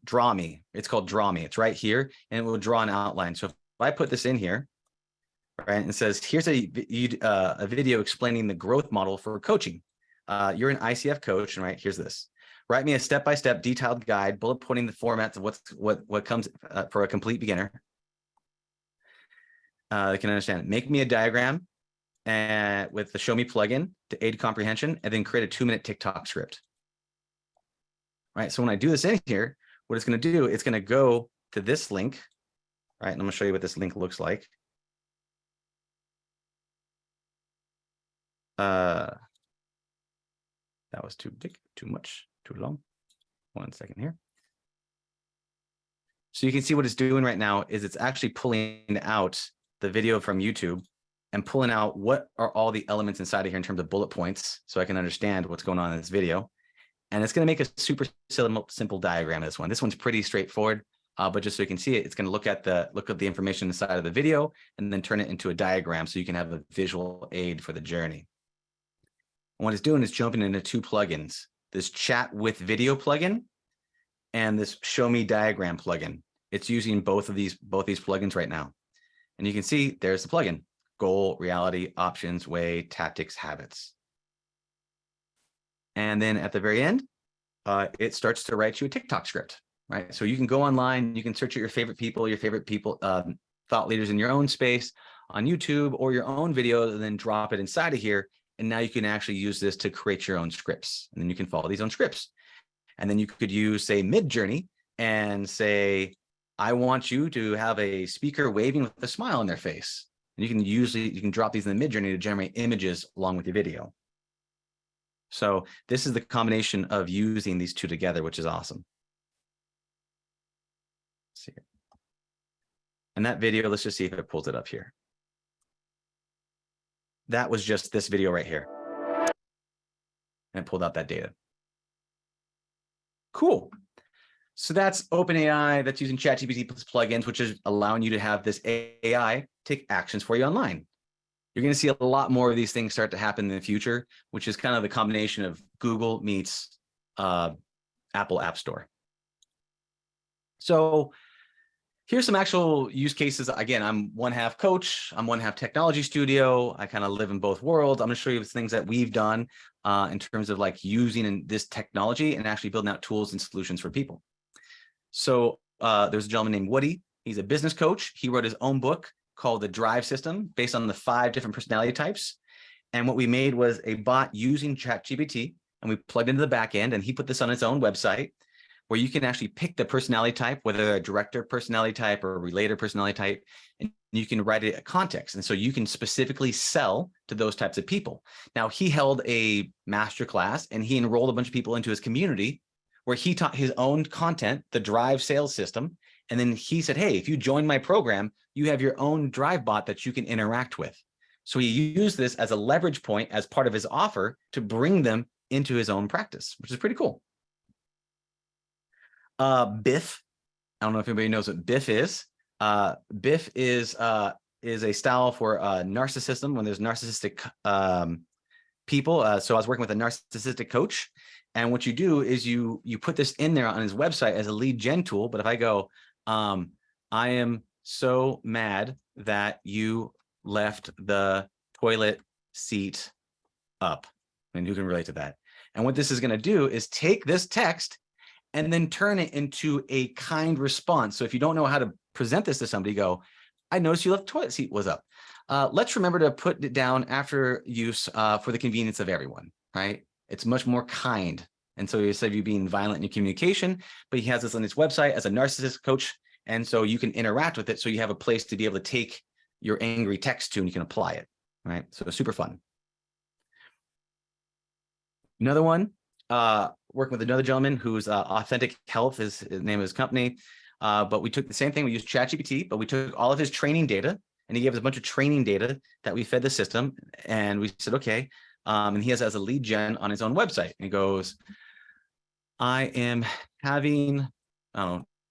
Draw Me. It's called Draw Me. It's right here and it will draw an outline. So if I put this in here, right, and it says, here's a video explaining the growth model for coaching. You're an ICF coach, and right, here's this. Write me a step-by-step detailed guide, bullet pointing the formats of what comes for a complete beginner. They can understand it. Make me a diagram and with the Show Me plugin to aid comprehension, and then create a 2-minute TikTok script. Right, so when I do this in here, what it's going to do, it's going to go to this link, right, and I'm going to show you what this link looks like. That was too big, too much, too long. 1 second here. So you can see what it's doing right now is it's actually pulling out the video from YouTube and pulling out what are all the elements inside of here in terms of bullet points, so I can understand what's going on in this video. And it's going to make a super simple diagram of this one. This one's pretty straightforward, but just so you can see it, it's going to look at the information inside of the video and then turn it into a diagram so you can have a visual aid for the journey. And what it's doing is jumping into 2 plugins, this Chat with Video plugin and this Show Me Diagram plugin. It's using both these plugins right now. And you can see there's the plugin: goal, reality, options, way, tactics, habits. And then at the very end, it starts to write you a TikTok script, right? So you can go online, you can search at your favorite people, thought leaders in your own space on YouTube or your own videos, and then drop it inside of here. And now you can actually use this to create your own scripts. And then you can follow these own scripts. And then you could use, say, Mid-Journey and say, I want you to have a speaker waving with a smile on their face. And you can drop these in the Mid-Journey to generate images along with your video. So this is the combination of using these 2 together, which is awesome. Let's see here. And that video, let's just see if it pulls it up here. That was just this video right here. And it pulled out that data. Cool. So that's OpenAI that's using ChatGPT plus plugins, which is allowing you to have this AI take actions for you online. You're going to see a lot more of these things start to happen in the future, which is kind of the combination of Google meets Apple App Store. So here's some actual use cases. Again, I'm 1/2 coach, I'm 1/2 technology studio. I kind of live in both worlds. I'm going to show you the things that we've done in terms of like using this technology and actually building out tools and solutions for people. So there's a gentleman named Woody. He's a business coach. He wrote his own book called The Drive System based on the 5 different personality types. And what we made was a bot using ChatGPT, and we plugged into the back end, and he put this on his own website where you can actually pick the personality type, whether they're a director personality type or a relator personality type, and you can write it a context. And so you can specifically sell to those types of people. Now, he held a master class and he enrolled a bunch of people into his community where he taught his own content, the Drive sales system. And then he said, hey, if you join my program, you have your own Drive bot that you can interact with. So he used this as a leverage point as part of his offer to bring them into his own practice, which is pretty cool. Biff I don't know if anybody knows what BIF is. BIF is a style for narcissism when there's narcissistic people. So I was working with a narcissistic coach, and what you do is you put this in there on his website as a lead gen tool. But if I go, I am so mad that you left the toilet seat up, and who can relate to that? And what this is going to do is take this text and then turn it into a kind response. So if you don't know how to present this to somebody, go, I noticed you left the toilet seat was up. Let's remember to put it down after use for the convenience of everyone, right? It's much more kind. And so instead of you being violent in your communication, but he has this on his website as a narcissist coach. And so you can interact with it. So you have a place to be able to take your angry text to, and you can apply it, right? So it's super fun. Another one, working with another gentleman who's Authentic Health is the name of his company. But we took the same thing. We used ChatGPT, but we took all of his training data, and he gave us a bunch of training data that we fed the system. And we said, okay. And he has as a lead gen on his own website. And he goes, I am having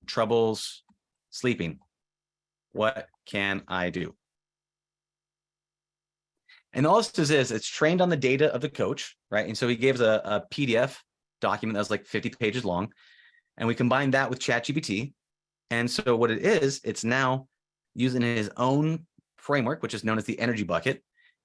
troubles sleeping. What can I do? And all this is it's trained on the data of the coach, right? And so he gave us a PDF document that was like 50 pages long, and we combined that with ChatGPT. And so what it is, it's now using his own framework, which is known as the energy bucket.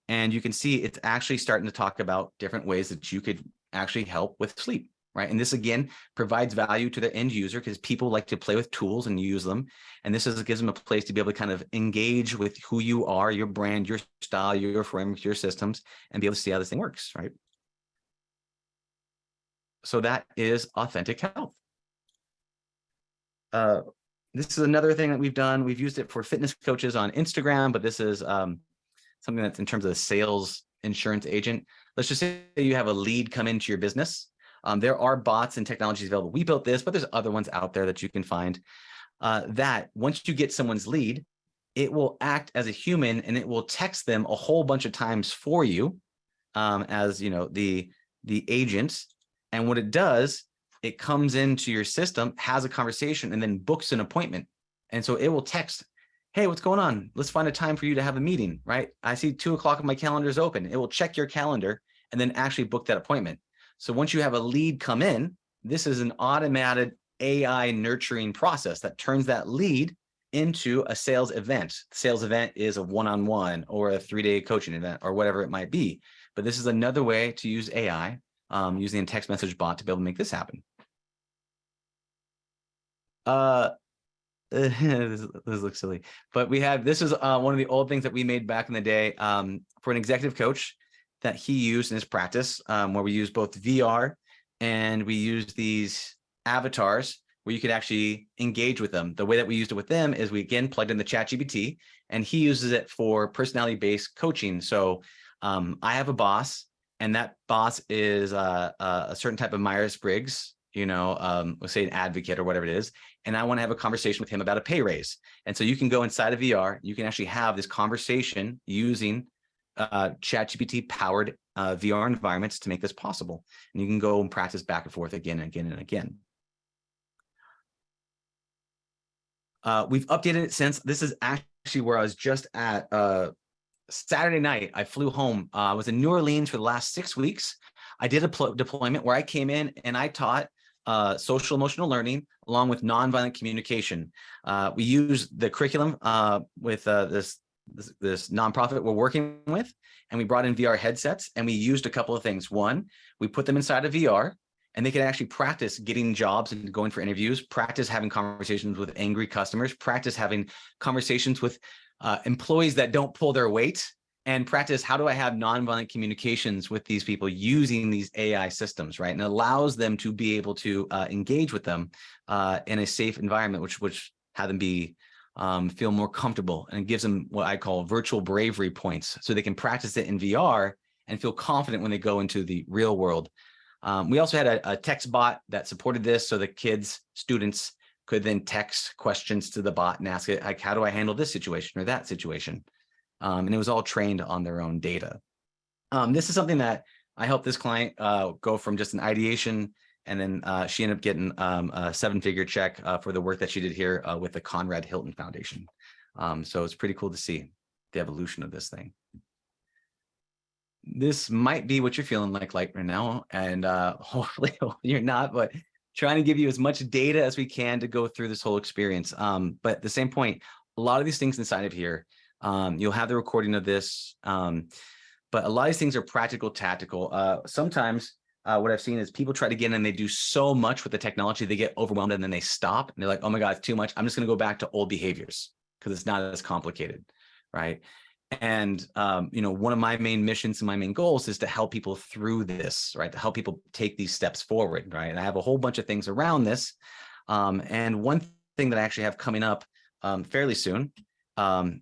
And you can see it's actually starting to talk about different ways that you could actually help with sleep, right? And this, again, provides value to the end user because people like to play with tools and use them. And this gives them a place to be able to kind of engage with who you are, your brand, your style, your framework, your systems, and be able to see how this thing works, right? So that is Authentic Health. This is another thing that we've done. We've used it for fitness coaches on Instagram, but this is something that's in terms of a sales insurance agent. Let's just say you have a lead come into your business. There are bots and technologies available. We built this, but there's other ones out there that you can find that once you get someone's lead, it will act as a human and it will text them a whole bunch of times for you as the agent. And what it does, it comes into your system, has a conversation, and then books an appointment. And so it will text, hey, what's going on? Let's find a time for you to have a meeting, right? I see 2 o'clock on my calendar is open. It will check your calendar and then actually book that appointment. So once you have a lead come in, this is an automated AI nurturing process that turns that lead into a sales event. The sales event is a one-on-one or a 3-day coaching event or whatever it might be. But this is another way to use AI using a text message bot to be able to make this happen. This looks silly, but this is one of the old things that we made back in the day for an executive coach that he used in his practice, where we use both VR and we use these avatars where you could actually engage with them. The way that we used it with them is we again plugged in the ChatGPT, and he uses it for personality-based coaching. So I have a boss, and that boss is a certain type of Myers-Briggs, let's say an advocate or whatever it is. And I want to have a conversation with him about a pay raise. And so you can go inside of VR, you can actually have this conversation using ChatGPT powered VR environments to make this possible. And you can go and practice back and forth again and again and again. We've updated it since. This is actually where I was just at Saturday night. I flew home. I was in New Orleans for the last 6 weeks. I did a deployment where I came in and I taught social emotional learning along with nonviolent communication. We use the curriculum with this nonprofit we're working with, and we brought in VR headsets, and we used a couple of things. One, we put them inside of VR, and they can actually practice getting jobs and going for interviews, practice having conversations with angry customers, practice having conversations with employees that don't pull their weight, and practice how do I have nonviolent communications with these people using these AI systems, right? And it allows them to be able to engage with them in a safe environment, which have them be feel more comfortable, and it gives them what I call virtual bravery points, so they can practice it in VR and feel confident when they go into the real world. We also had a text bot that supported this, so the students could then text questions to the bot and ask it, like, how do I handle this situation or that situation? And it was all trained on their own data. This is something that I helped this client go from just an ideation And then she ended up getting a 7-figure check for the work that she did here with the Conrad Hilton Foundation. So it's pretty cool to see the evolution of this thing. This might be what you're feeling like right now, and hopefully you're not, but trying to give you as much data as we can to go through this whole experience. But at the same point, a lot of these things inside of here, you'll have the recording of this, but a lot of these things are practical, tactical. Sometimes what I've seen is people try to get in and they do so much with the technology, they get overwhelmed and then they stop and they're like, oh my God, it's too much. I'm just going to go back to old behaviors because it's not as complicated, right? And, one of my main missions and my main goals is to help people through this, right? To help people take these steps forward, right? And I have a whole bunch of things around this. And one thing that I actually have coming up fairly soon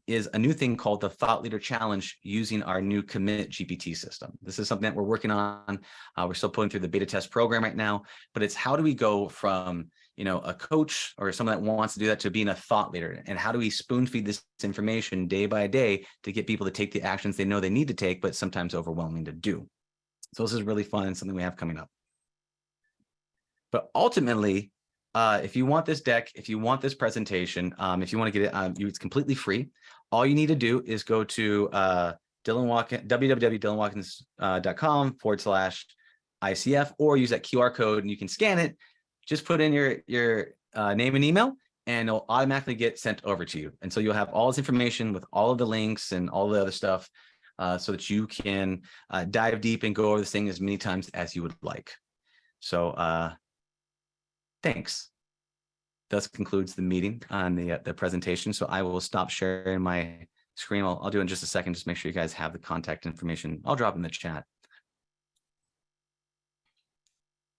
is a new thing called the Thought Leader Challenge using our new Commit GPT system. This is something that we're working on. We're still putting through the beta test program right now, but it's how do we go from a coach or someone that wants to do that to being a thought leader, and how do we spoon feed this information day by day to get people to take the actions they know they need to take, but sometimes overwhelming to do. So this is really fun and something we have coming up. But ultimately, if you want this deck, if you want this presentation, if you want to get it, it's completely free. All you need to do is go to www.dylanwatkins.com/ICF, or use that QR code and you can scan it. Just put in your name and email, and it'll automatically get sent over to you. And so you'll have all this information with all of the links and all the other stuff, so that you can dive deep and go over this thing as many times as you would like. So thanks. Thus concludes the meeting on the presentation. So I will stop sharing my screen. I'll do it in just a second. Just make sure you guys have the contact information. I'll drop in the chat.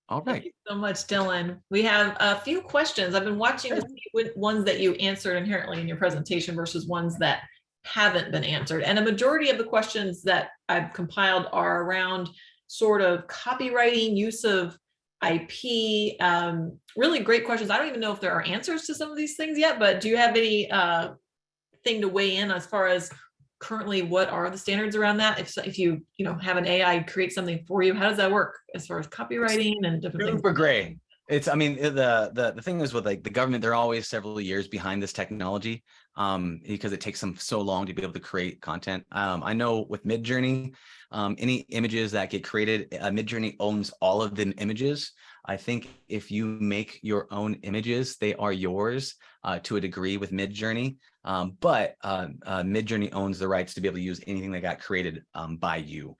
All right. Thank you so much, Dylan. We have a few questions. I've been watching to see which ones that you answered inherently in your presentation versus ones that haven't been answered. And a majority of the questions that I've compiled are around sort of copywriting, use of IP, really great questions. I don't even know if there are answers to some of these things yet, but do you have any thing to weigh in as far as currently what are the standards around that? If you have an AI create something for you, how does that work as far as copywriting and different things? Super gray. The thing is with like the government, they're always several years behind this technology because it takes them so long to be able to create content. I know with Midjourney, any images that get created, Midjourney owns all of the images. I think if you make your own images, they are yours to a degree with Midjourney. But Midjourney owns the rights to be able to use anything that got created by you.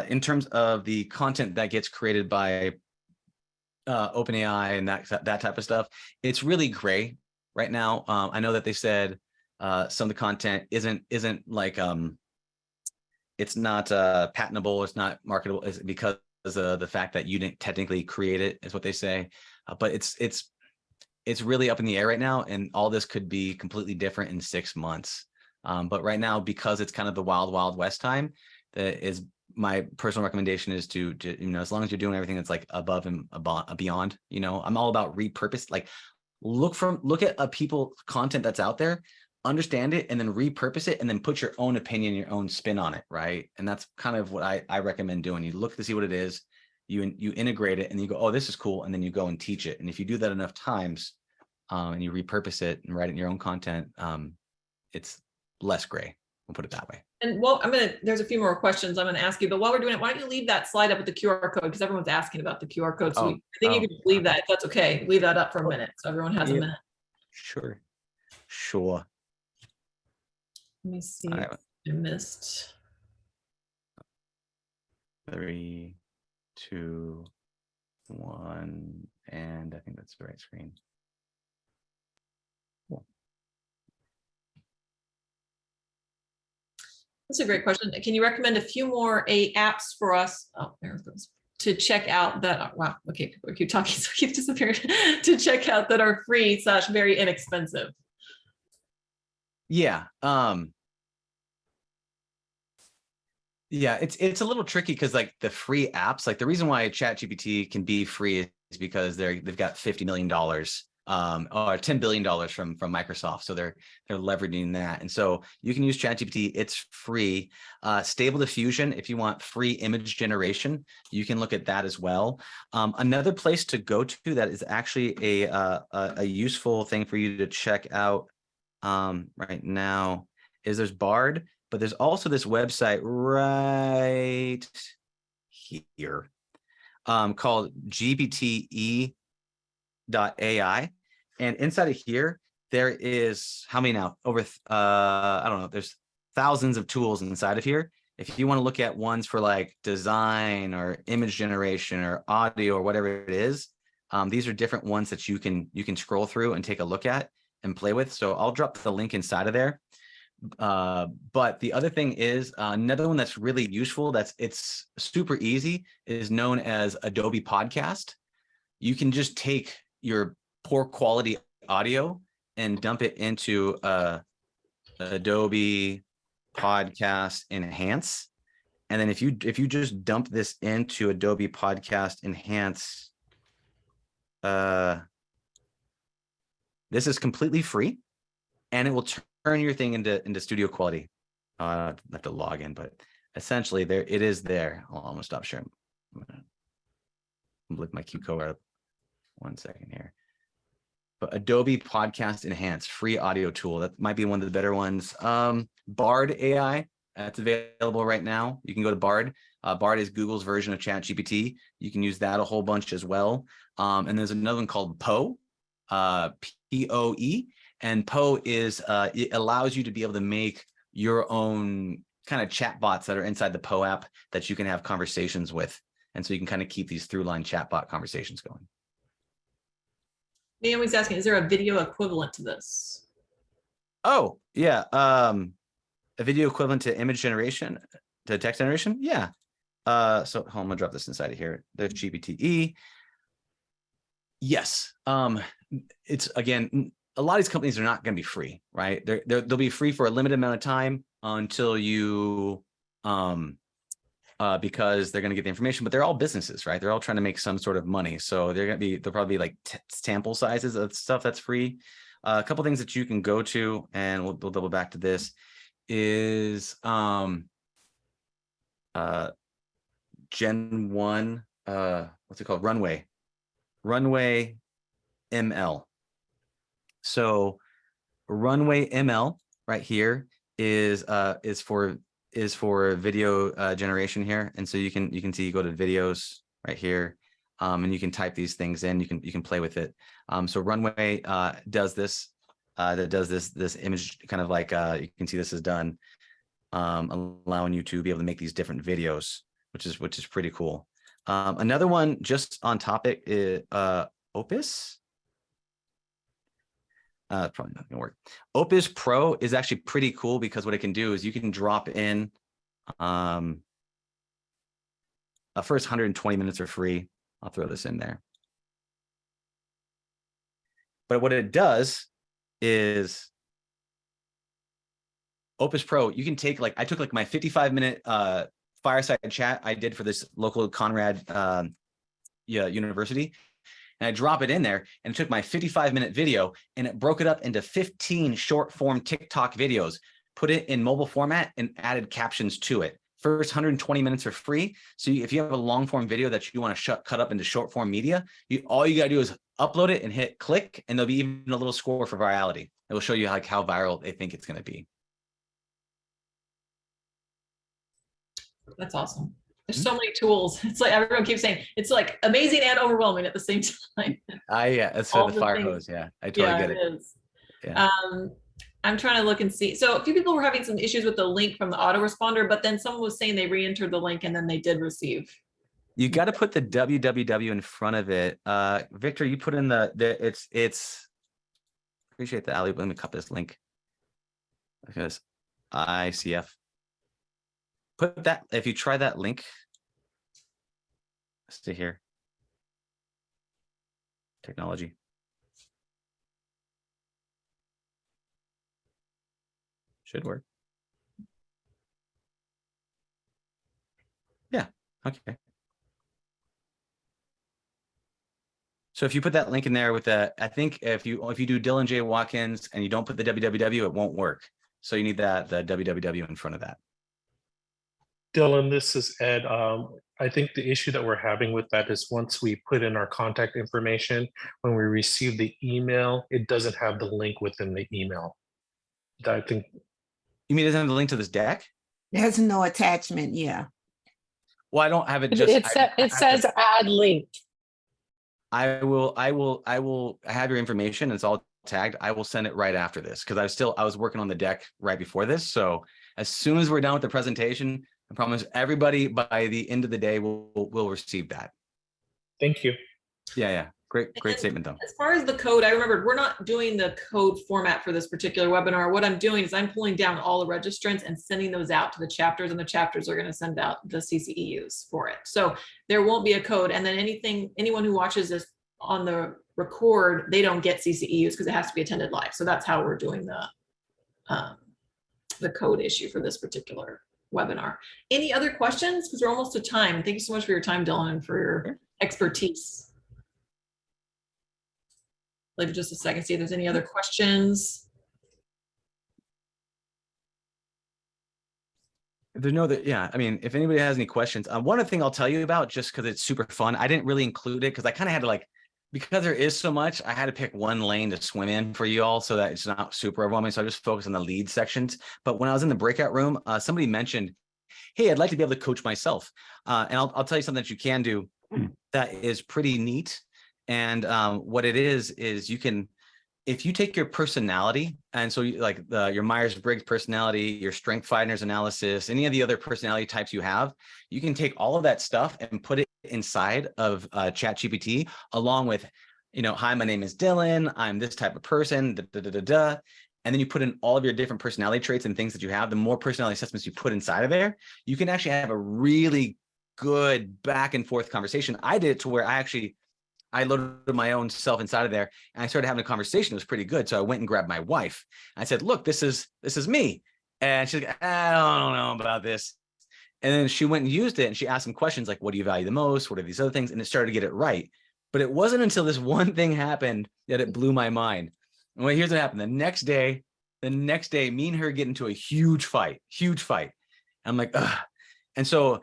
In terms of the content that gets created by OpenAI and that type of stuff, it's really gray right now. I know that they said some of the content isn't like it's not patentable, it's not marketable, is because of the fact that you didn't technically create it, is what they say. But it's really up in the air right now, and all this could be completely different in 6 months. But right now, because it's kind of the wild west time, that is my personal recommendation is to as long as you're doing everything that's like above and beyond, I'm all about repurpose. Like look at people content that's out there, understand it, and then repurpose it, and then put your own opinion, your own spin on it, right? And that's kind of what I recommend doing. You look to see what it is, you integrate it, and you go, oh, this is cool, and then you go and teach it. And if you do that enough times, and you repurpose it and write it in your own content, it's less gray. We'll put it that way. And there's a few more questions I'm going to ask you, but while we're doing it, why don't you leave that slide up with the QR code? Because everyone's asking about the QR code. So I think you can leave that, if that's okay. Leave that up for a minute. So everyone has a minute. Sure. Let me see. All right. I missed. 3, 2, 1, and I think that's the right screen. Cool. That's a great question. Can you recommend a few more apps for us? Oh, there it goes. To check out that, wow, okay, we keep talking, so keep disappearing. To check out that are free / very inexpensive. Yeah. Yeah, it's a little tricky because like the free apps, like the reason why ChatGPT can be free is because they've got $50 million or $10 billion from Microsoft. So they're leveraging that. And so you can use ChatGPT. It's free. Stable Diffusion, if you want free image generation, you can look at that as well. Another place to go to that is actually a useful thing for you to check out right now is there's Bard, but there's also this website right here called GPTE.ai. And inside of here, there is how many now? Over, I don't know, there's thousands of tools inside of here. If you want to look at ones for like design or image generation or audio or whatever it is, these are different ones that you can scroll through and take a look at and play with. So I'll drop the link inside of there. But the other thing is another one that's really useful, it's super easy, is known as Adobe Podcast. You can just take your poor quality audio and dump it into Adobe Podcast Enhance. And then if you just dump this into Adobe Podcast Enhance, this is completely free and it will turn your thing into studio quality. I have to log in, but essentially there it is there. I'm gonna stop sharing. I'm gonna lift my Q code up 1 second here. But Adobe Podcast Enhance, free audio tool. That might be one of the better ones. Bard AI, that's available right now. You can go to Bard. Bard is Google's version of ChatGPT. You can use that a whole bunch as well. And there's another one called Poe, P-O-E. And Poe is, it allows you to be able to make your own kind of chatbots that are inside the Poe app that you can have conversations with. And so you can kind of keep these through-line chatbot conversations going. Naomi's asking, is there a video equivalent to this? Oh, yeah. A video equivalent to image generation, to text generation? Yeah. So I'm gonna drop this inside of here. There's GPTE. Yes. It's again, a lot of these companies are not going to be free, right? They'll be free for a limited amount of time until you because they're going to get the information, but they're all businesses, right? They're all trying to make some sort of money. So they'll probably be like sample sizes of stuff that's free. A couple things that you can go to, and we'll double back to this, is Gen 1, what's it called? Runway ML. So Runway ML right here is for video generation here. And so you can see, you go to videos right here, and you can type these things in. You can play with it. So Runway does this, this image kind of like you can see this is done, allowing you to be able to make these different videos, which is pretty cool. Another one just on topic is Opus. Probably not gonna work. Opus Pro is actually pretty cool because what it can do is you can drop in a first 120 minutes are free. I'll throw this in there. But what it does is Opus Pro, you can take I took my 55-minute fireside chat I did for this local Conrad university. And I drop it in there and it took my 55-minute video and it broke it up into 15 short form TikTok videos, put it in mobile format and added captions to it. First 120 minutes are free. So if you have a long form video that you want to cut up into short form media, all you got to do is upload it and hit click, and there'll be even a little score for virality. It will show you how viral they think it's going to be. That's awesome. There's so many tools. It's like everyone keeps saying it's like amazing and overwhelming at the same time. Yeah, that's the fire hose. Yeah, I totally get it. It is. Yeah. I'm trying to look and see. So a few people were having some issues with the link from the autoresponder, but then someone was saying they re-entered the link and then they did receive. You got to put the www in front of it. Victor, you put in it's appreciate the alley. Let me cut this link because ICF. Put that, if you try that link, stay here. Technology. Should work. Yeah, okay. So if you put that link in there with the, I think if you do Dylan J. Watkins and you don't put the www, it won't work. So you need the www in front of that. Dylan, this is Ed. I think the issue that we're having with that is once we put in our contact information, when we receive the email, it doesn't have the link within the email. I think. You mean it doesn't have the link to this deck? There's no attachment, yeah. Well, I don't have it It, just. it says add link. I will have your information. It's all tagged. I will send it right after this because I was working on the deck right before this. So as soon as we're done with the presentation, I promise everybody by the end of the day will receive that. Thank you. Yeah. Great statement though. As far as the code, I remembered we're not doing the code format for this particular webinar. What I'm doing is I'm pulling down all the registrants and sending those out to the chapters, and the chapters are going to send out the CCEUs for it. So there won't be a code. And then anyone who watches this on the record, they don't get CCEUs because it has to be attended live. So that's how we're doing the code issue for this particular webinar. Any other questions? Because we're almost to time. Thank you so much for your time, Dylan, and for your expertise. Like just a second, see if there's any other questions. There's no that, yeah. I mean, if anybody has any questions, one other thing I'll tell you about, just because it's super fun. I didn't really include it because I kind of had to because there is so much, I had to pick one lane to swim in for you all so that it's not super overwhelming. So I just focus on the lead sections. But when I was in the breakout room, somebody mentioned, hey, I'd like to be able to coach myself. And I'll tell you something that you can do that is pretty neat. And what it is you can, if you take your personality, and so your Myers-Briggs personality, your strength finders analysis, any of the other personality types you have, you can take all of that stuff and put it inside of ChatGPT along with, hi, my name is Dylan, I'm this type of person, and then you put in all of your different personality traits and things that you have. The more personality assessments you put inside of there, you can actually have a really good back and forth conversation. I did it to where I loaded my own self inside of there and I started having a conversation. It was pretty good. So I went and grabbed my wife. I said, look, this is me. And she's like, I don't know about this. And then she went and used it and she asked some questions like, what do you value the most? What are these other things? And it started to get it right. But it wasn't until this one thing happened that it blew my mind. And here's what happened. The next day, me and her get into a huge fight. And I'm like, ugh. And so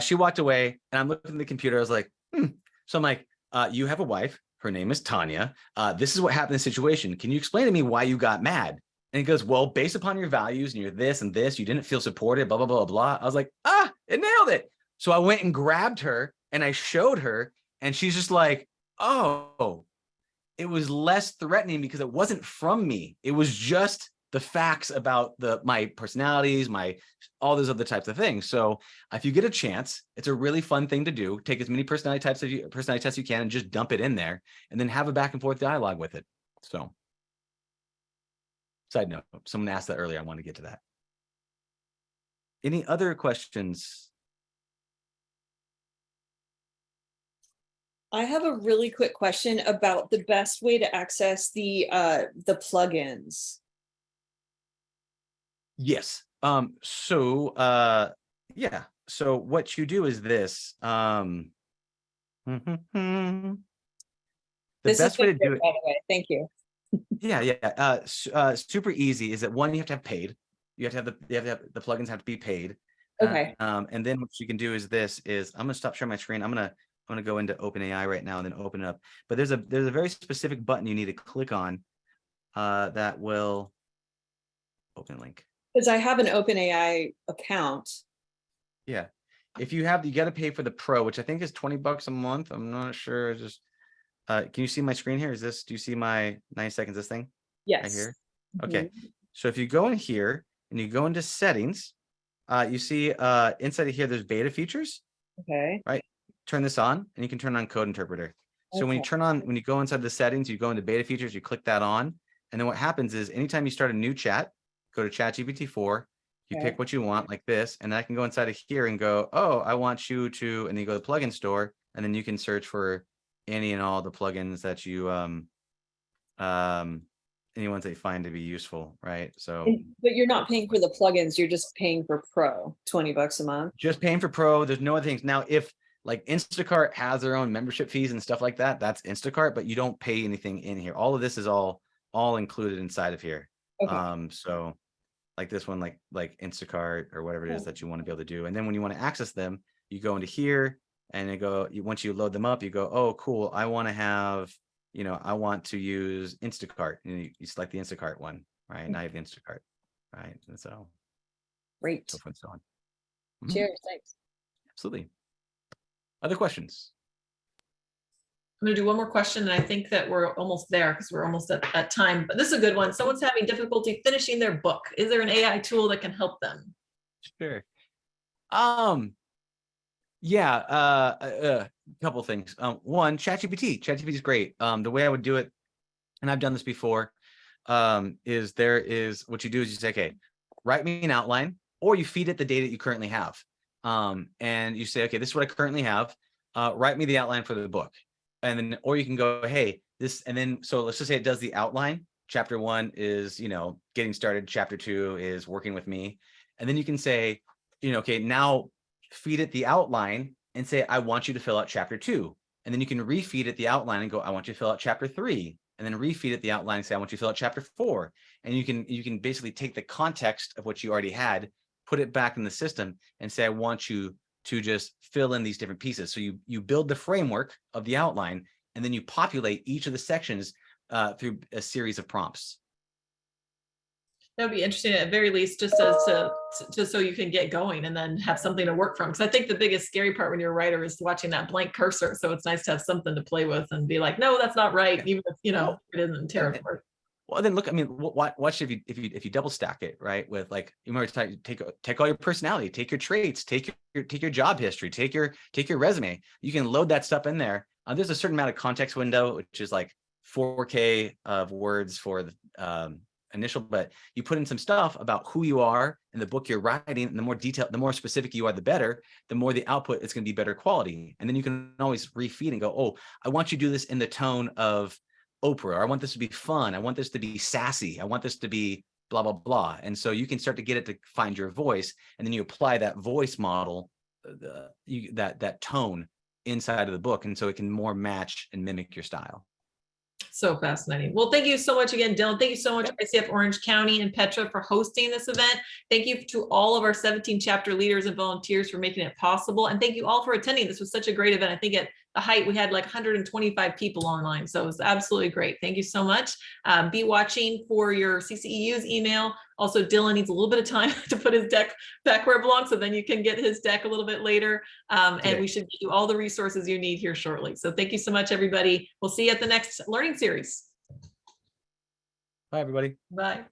she walked away and I'm looking at the computer. I was like, So I'm like, you have a wife. Her name is Tanya. This is what happened in the situation. Can you explain to me why you got mad? And he goes, well, based upon your values and you're this and this, you didn't feel supported, blah, blah, blah, blah. I was like, it nailed it. So I went and grabbed her and I showed her and she's just like, oh, it was less threatening because it wasn't from me. It was just the facts about my personalities, all those other types of things. So if you get a chance, it's a really fun thing to do. Take as many personality tests you can and just dump it in there and then have a back and forth dialogue with it. So side note, someone asked that earlier. I want to get to that. Any other questions? I have a really quick question about the best way to access the plugins. Yes. So what you do is this. The best way to do it, by the way. Thank you. Super easy is that one, you have to have paid. You have to have the plugins have to be paid. Okay. And then what you can do is I'm gonna stop sharing my screen. I'm gonna go into OpenAI right now and then open it up. But there's a very specific button you need to click on that will open link. Because I have an OpenAI account. Yeah. If you got to pay for the Pro, which I think is $20 a month. I'm not sure. Just can you see my screen here? Do you see my 9 seconds, this thing? Yes. Right here. Okay. So if you go in here and you go into settings, you see inside of here, there's beta features. Okay. Right. Turn this on and you can turn on code interpreter. So when you go inside the settings, you go into beta features, you click that on. And then what happens is anytime you start a new chat, go to ChatGPT-4, you pick what you want like this, and I can go inside of here and go, oh, I want you to, and then you go to the plugin store, and then you can search for any and all the plugins that you, any ones that you find to be useful, right? So, but you're not paying for the plugins, you're just paying for Pro, $20 a month. Just paying for Pro, there's no other things. Now, if like Instacart has their own membership fees and stuff like that. That's Instacart, but you don't pay anything in here. All of this is all included inside of here. Okay. So like this one, like Instacart or whatever it is that you want to be able to do. And then when you want to access them, you go into here and once you load them up, you go, oh, cool. I want to have, I want to use Instacart, and you select the Instacart one, right? Now you have the Instacart, right? And so Great. so forth and so on. Mhm. Cheers. Thanks. Absolutely. Other questions? I'm gonna do one more question, and I think that we're almost there because we're almost at time, but this is a good one. Someone's having difficulty finishing their book. Is there an AI tool that can help them? Sure. Yeah, a couple of things. One, ChatGPT is great. The way I would do it, and I've done this before, is what you do is you say, okay, write me an outline, or you feed it the data you currently have. And you say, okay, this is what I currently have. Write me the outline for the book. And then, or you can go, hey, this, and then, so let's just say it does the outline. Chapter 1 is, getting started. Chapter 2 is working with me. And then you can say, okay, now feed it the outline and say, I want you to fill out chapter 2. And then you can refeed it the outline and go, I want you to fill out chapter 3. And then refeed it the outline and say, I want you to fill out chapter 4. And you can basically take the context of what you already had, put it back in the system and say, I want you to just fill in these different pieces. So you build the framework of the outline, and then you populate each of the sections through a series of prompts. That would be interesting at very least, just so you can get going and then have something to work from. Because I think the biggest scary part when you're a writer is watching that blank cursor. So it's nice to have something to play with and be like, no, that's not right, even if it isn't territory. Well, then look, I mean, watch if you double stack it, right? With like, you might take all your personality, take your traits, take your job history, take your resume. You can load that stuff in there. There's a certain amount of context window, which is like 4K of words for the initial, but you put in some stuff about who you are and the book you're writing, and the more detailed, the more specific you are, the better, the more the output is going to be better quality. And then you can always refeed and go, oh, I want you to do this in the tone of Oprah, or I want this to be fun. I want this to be sassy. I want this to be blah, blah, blah. And so you can start to get it to find your voice, and then you apply that voice model, that tone inside of the book. And so it can more match and mimic your style. So fascinating. Well, thank you so much again, Dylan. Thank you so much, ICF Orange County and Petra, for hosting this event. Thank you to all of our 17 chapter leaders and volunteers for making it possible. And thank you all for attending. This was such a great event. I think at the height, we had like 125 people online. So it was absolutely great. Thank you so much. Be watching for your CCEU's email. Also, Dylan needs a little bit of time to put his deck back where it belongs, so then you can get his deck a little bit later. And we should give you all the resources you need here shortly. So thank you so much, everybody. We'll see you at the next learning series. Bye, everybody. Bye.